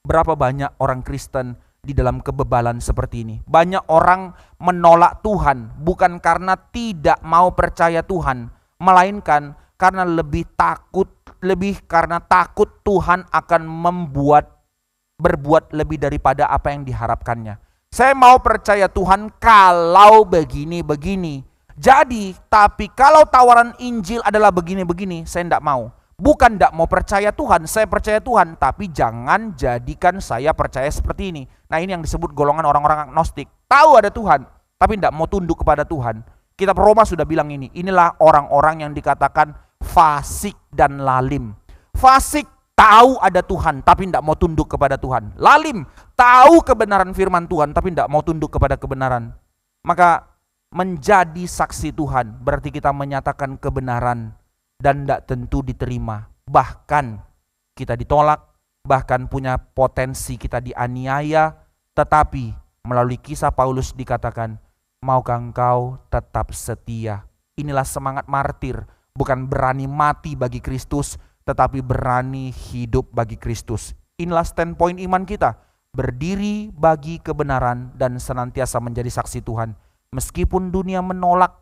berapa banyak orang Kristen di dalam kebebalan seperti ini. Banyak orang menolak Tuhan bukan karena tidak mau percaya Tuhan, melainkan karena karena takut Tuhan akan berbuat lebih daripada apa yang diharapkannya. Saya mau percaya Tuhan kalau begini-begini. Jadi, tapi kalau tawaran Injil adalah begini-begini, saya tidak mau. Bukan tidak mau percaya Tuhan, saya percaya Tuhan, tapi jangan jadikan saya percaya seperti ini. Nah ini yang disebut golongan orang-orang agnostik. Tahu ada Tuhan, tapi tidak mau tunduk kepada Tuhan. Kitab Roma sudah bilang ini, inilah orang-orang yang dikatakan fasik dan lalim. Fasik tahu ada Tuhan, tapi tidak mau tunduk kepada Tuhan. Lalim, tahu kebenaran firman Tuhan, tapi tidak mau tunduk kepada kebenaran. Maka menjadi saksi Tuhan berarti kita menyatakan kebenaran dan tidak tentu diterima. Bahkan kita ditolak, bahkan punya potensi kita dianiaya, tetapi melalui kisah Paulus dikatakan, maukah engkau tetap setia? Inilah semangat martir, bukan berani mati bagi Kristus, tetapi berani hidup bagi Kristus. Inilah standpoint iman kita, berdiri bagi kebenaran dan senantiasa menjadi saksi Tuhan. Meskipun dunia menolak,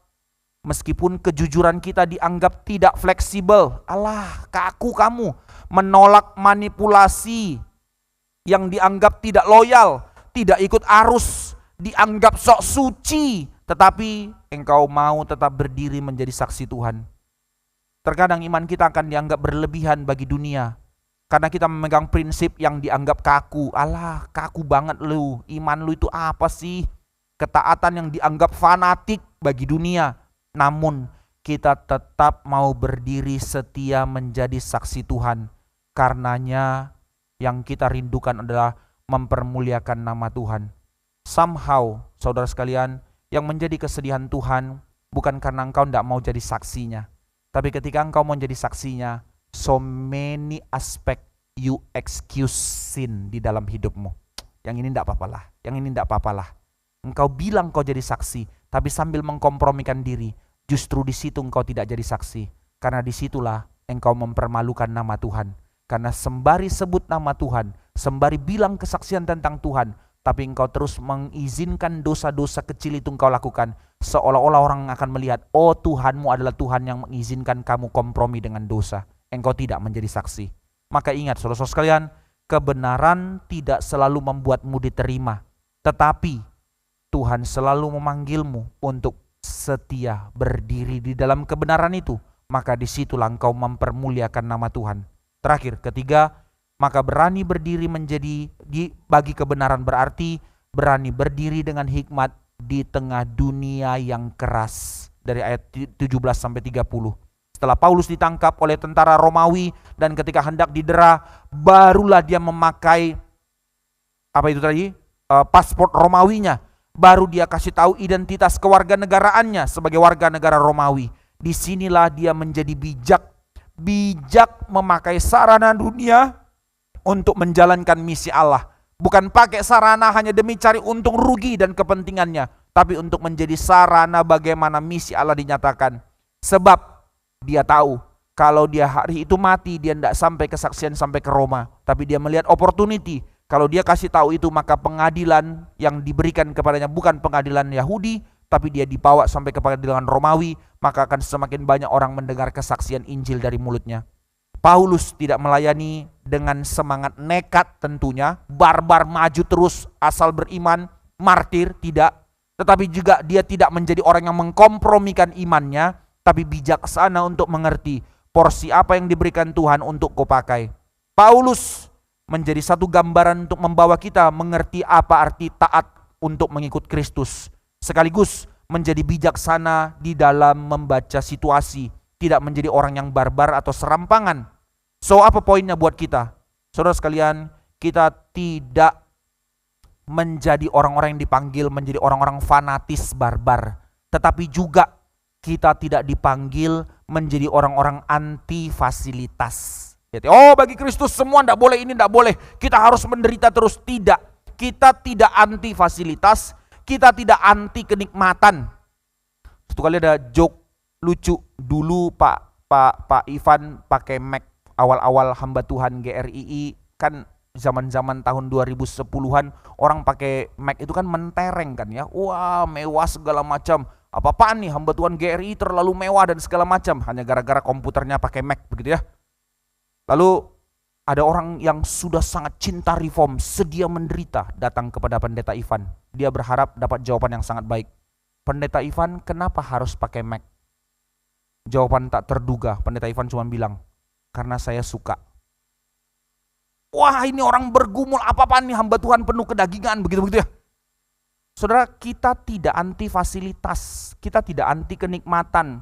meskipun kejujuran kita dianggap tidak fleksibel, alah kaku kamu, menolak manipulasi yang dianggap tidak loyal, tidak ikut arus, dianggap sok suci, tetapi engkau mau tetap berdiri menjadi saksi Tuhan. Terkadang iman kita akan dianggap berlebihan bagi dunia, karena kita memegang prinsip yang dianggap kaku. Alah kaku banget lu, iman lu itu apa sih? Ketaatan yang dianggap fanatik bagi dunia. Namun kita tetap mau berdiri setia menjadi saksi Tuhan. Karenanya yang kita rindukan adalah mempermuliakan nama Tuhan. Somehow, saudara sekalian, yang menjadi kesedihan Tuhan bukan karena engkau tidak mau jadi saksinya. Tapi ketika engkau mau jadi saksinya, so many aspect you excusein di dalam hidupmu. Yang ini tidak apa-apa lah, yang ini tidak apa-apa lah. Engkau bilang kau jadi saksi, tapi sambil mengkompromikan diri, justru di situ engkau tidak jadi saksi. Karena disitulah engkau mempermalukan nama Tuhan. Karena sembari sebut nama Tuhan, sembari bilang kesaksian tentang Tuhan, tapi engkau terus mengizinkan dosa-dosa kecil itu engkau lakukan. Seolah-olah orang akan melihat, oh Tuhanmu adalah Tuhan yang mengizinkan kamu kompromi dengan dosa. Engkau tidak menjadi saksi. Maka ingat saudara-saudara sekalian, kebenaran tidak selalu membuatmu diterima. Tetapi Tuhan selalu memanggilmu untuk setia berdiri di dalam kebenaran itu. Maka disitulah engkau mempermuliakan nama Tuhan. Terakhir, ketiga, maka berani berdiri bagi kebenaran berarti berani berdiri dengan hikmat di tengah dunia yang keras. Dari ayat 17 sampai 30. Setelah Paulus ditangkap oleh tentara Romawi dan ketika hendak didera, barulah dia memakai apa itu tadi? Paspor Romawinya. Baru dia kasih tahu identitas kewarganegaraannya sebagai warga negara Romawi. Disinilah dia menjadi bijak. Bijak memakai sarana dunia untuk menjalankan misi Allah. Bukan pakai sarana hanya demi cari untung rugi dan kepentingannya, tapi untuk menjadi sarana bagaimana misi Allah dinyatakan. Sebab dia tahu kalau dia hari itu mati, dia tidak sampai kesaksian sampai ke Roma, tapi dia melihat opportunity. Kalau dia kasih tahu itu, maka pengadilan yang diberikan kepadanya bukan pengadilan Yahudi, tapi dia dibawa sampai ke pengadilan Romawi, maka akan semakin banyak orang mendengar kesaksian Injil dari mulutnya. Paulus tidak melayani dengan semangat nekat tentunya, barbar maju terus asal beriman, martir, tidak. Tetapi juga dia tidak menjadi orang yang mengkompromikan imannya, tapi bijaksana untuk mengerti porsi apa yang diberikan Tuhan untuk kau pakai. Paulus menjadi satu gambaran untuk membawa kita mengerti apa arti taat untuk mengikut Kristus. Sekaligus menjadi bijaksana di dalam membaca situasi, tidak menjadi orang yang barbar atau serampangan. So apa poinnya buat kita? Saudara sekalian, kita tidak menjadi orang-orang yang dipanggil menjadi orang-orang fanatis barbar. Tetapi juga kita tidak dipanggil menjadi orang-orang anti fasilitas. Oh, bagi Kristus semua tidak boleh, ini tidak boleh, kita harus menderita terus. Tidak, kita tidak anti fasilitas, kita tidak anti kenikmatan. Satu kali ada joke lucu, dulu Pak Ivan pakai Mac. Awal-awal hamba Tuhan GRII kan zaman-zaman tahun 2010-an orang pakai Mac itu kan mentereng kan ya. Wah, mewah segala macam. Apa-apaan nih hamba Tuhan GRII terlalu mewah dan segala macam, hanya gara-gara komputernya pakai Mac begitu ya. Lalu ada orang yang sudah sangat cinta reform, sedia menderita, datang kepada Pendeta Ivan. Dia berharap dapat jawaban yang sangat baik. Pendeta Ivan, kenapa harus pakai Mac? Jawaban tak terduga. Pendeta Ivan cuma bilang, karena saya suka. Wah, ini orang bergumul, apa-apaan nih hamba Tuhan penuh kedagingan, begitu-begitu ya. Saudara, kita tidak anti fasilitas, kita tidak anti kenikmatan,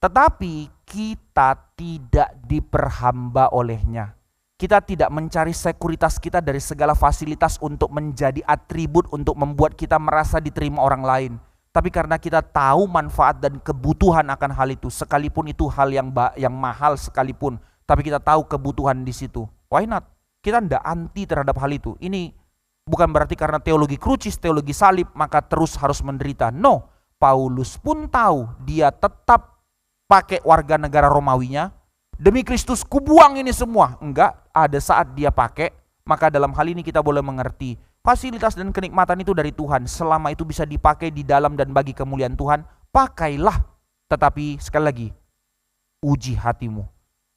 tetapi kita tidak diperhamba olehnya. Kita tidak mencari sekuritas kita dari segala fasilitas untuk menjadi atribut untuk membuat kita merasa diterima orang lain. Tapi karena kita tahu manfaat dan kebutuhan akan hal itu, sekalipun itu hal yang mahal sekalipun, tapi kita tahu kebutuhan di situ. Why not? Kita tidak anti terhadap hal itu. Ini bukan berarti karena teologi krucis, teologi salib, maka terus harus menderita. No, Paulus pun tahu dia tetap pakai warga negara Romawinya. Demi Kristus kubuang ini semua. Enggak, ada saat dia pakai. Maka dalam hal ini kita boleh mengerti, fasilitas dan kenikmatan itu dari Tuhan. Selama itu bisa dipakai di dalam dan bagi kemuliaan Tuhan, pakailah. Tetapi sekali lagi, uji hatimu.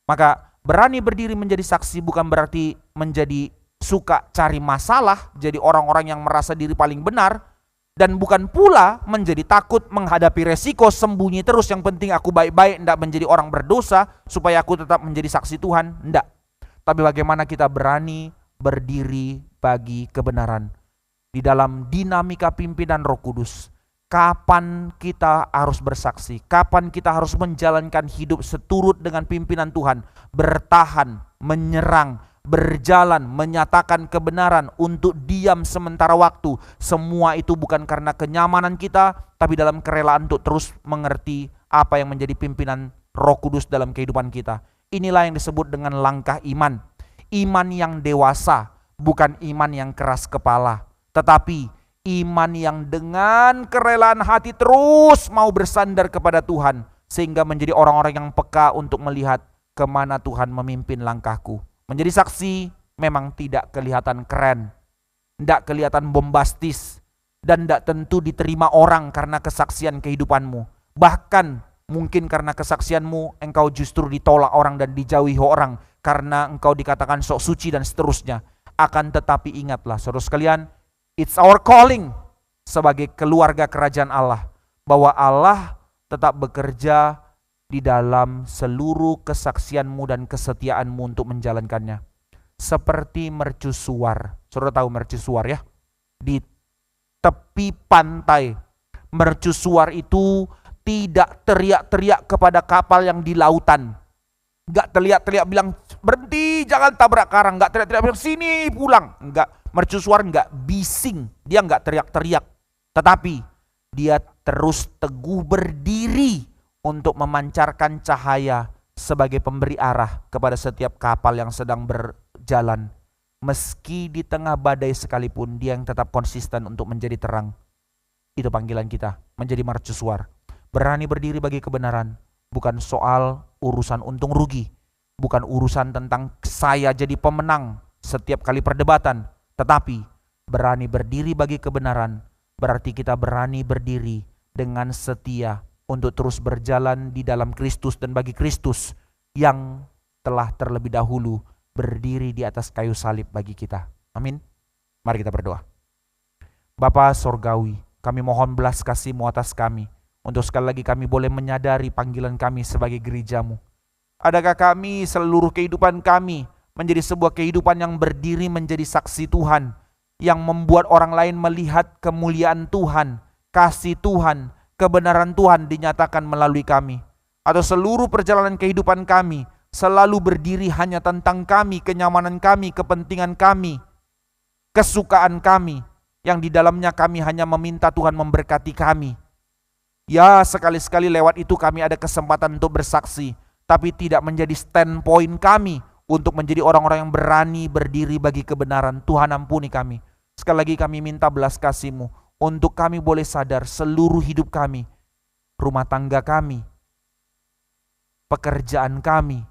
Maka berani berdiri menjadi saksi bukan berarti menjadi suka cari masalah, jadi orang-orang yang merasa diri paling benar, dan bukan pula menjadi takut menghadapi resiko, sembunyi terus, yang penting aku baik-baik, tidak menjadi orang berdosa supaya aku tetap menjadi saksi Tuhan, tidak. Tapi bagaimana kita berani berdiri bagi kebenaran di dalam dinamika pimpinan Roh Kudus. Kapan kita harus bersaksi, kapan kita harus menjalankan hidup seturut dengan pimpinan Tuhan, bertahan, menyerang, berjalan, menyatakan kebenaran, untuk diam sementara waktu. Semua itu bukan karena kenyamanan kita, tapi dalam kerelaan untuk terus mengerti apa yang menjadi pimpinan Roh Kudus dalam kehidupan kita. Inilah yang disebut dengan langkah iman. Iman yang dewasa, bukan iman yang keras kepala, tetapi iman yang dengan kerelaan hati terus mau bersandar kepada Tuhan, sehingga menjadi orang-orang yang peka untuk melihat kemana Tuhan memimpin langkahku. Menjadi saksi memang tidak kelihatan keren, tidak kelihatan bombastis, dan tidak tentu diterima orang karena kesaksian kehidupanmu. Bahkan mungkin karena kesaksianmu engkau justru ditolak orang dan dijauhi orang, karena engkau dikatakan sok suci dan seterusnya. Akan tetapi ingatlah saudara sekalian, it's our calling sebagai keluarga kerajaan Allah, bahwa Allah tetap bekerja di dalam seluruh kesaksianmu dan kesetiaanmu untuk menjalankannya. Seperti mercusuar. Saudara tahu mercusuar ya? Di tepi pantai, mercusuar itu tidak teriak-teriak kepada kapal yang di lautan. Enggak teriak-teriak bilang berhenti, jangan tabrak karang. Enggak teriak-teriak bilang sini pulang. Enggak, mercusuar enggak bising, dia enggak teriak-teriak. Tetapi dia terus teguh berdiri untuk memancarkan cahaya sebagai pemberi arah kepada setiap kapal yang sedang berjalan. Meski di tengah badai sekalipun, dia yang tetap konsisten untuk menjadi terang. Itu panggilan kita, menjadi mercusuar. Berani berdiri bagi kebenaran, bukan soal urusan untung rugi, bukan urusan tentang saya jadi pemenang setiap kali perdebatan, tetapi berani berdiri bagi kebenaran, berarti kita berani berdiri dengan setia untuk terus berjalan di dalam Kristus dan bagi Kristus yang telah terlebih dahulu berdiri di atas kayu salib bagi kita. Amin. Mari kita berdoa. Bapa Sorgawi, kami mohon belas kasih-Mu atas kami, untuk sekali lagi kami boleh menyadari panggilan kami sebagai gereja-Mu. Adakah kami seluruh kehidupan kami menjadi sebuah kehidupan yang berdiri menjadi saksi Tuhan, yang membuat orang lain melihat kemuliaan Tuhan, kasih Tuhan, kebenaran Tuhan dinyatakan melalui kami? Atau seluruh perjalanan kehidupan kami selalu berdiri hanya tentang kami, kenyamanan kami, kepentingan kami, kesukaan kami, yang di dalamnya kami hanya meminta Tuhan memberkati kami? Ya, sekali-sekali lewat itu kami ada kesempatan untuk bersaksi, tapi tidak menjadi standpoint kami untuk menjadi orang-orang yang berani berdiri bagi kebenaran. Tuhan ampuni kami. Sekali lagi kami minta belas kasih-Mu untuk kami boleh sadar seluruh hidup kami, rumah tangga kami, pekerjaan kami,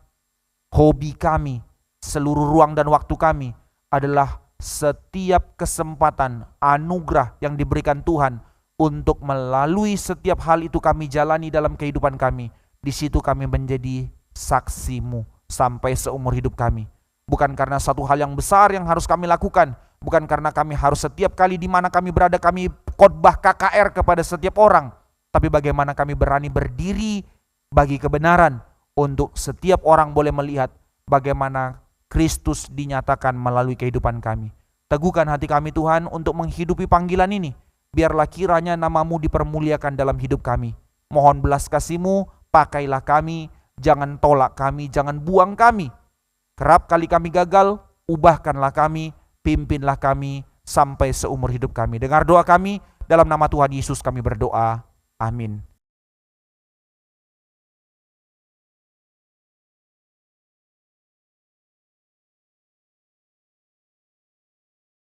hobi kami, seluruh ruang dan waktu kami adalah setiap kesempatan anugerah yang diberikan Tuhan untuk melalui setiap hal itu kami jalani dalam kehidupan kami. Di situ kami menjadi saksi-Mu sampai seumur hidup kami. Bukan karena satu hal yang besar yang harus kami lakukan, bukan karena kami harus setiap kali di mana kami berada kami khotbah KKR kepada setiap orang, tapi bagaimana kami berani berdiri bagi kebenaran untuk setiap orang boleh melihat bagaimana Kristus dinyatakan melalui kehidupan kami. Teguhkan hati kami Tuhan untuk menghidupi panggilan ini. Biarlah kiranya nama-Mu dipermuliakan dalam hidup kami. Mohon belas kasih-Mu, pakailah kami, jangan tolak kami, jangan buang kami. Kerap kali kami gagal, ubahkanlah kami, pimpinlah kami sampai seumur hidup kami. Dengar doa kami, dalam nama Tuhan Yesus kami berdoa. Amin.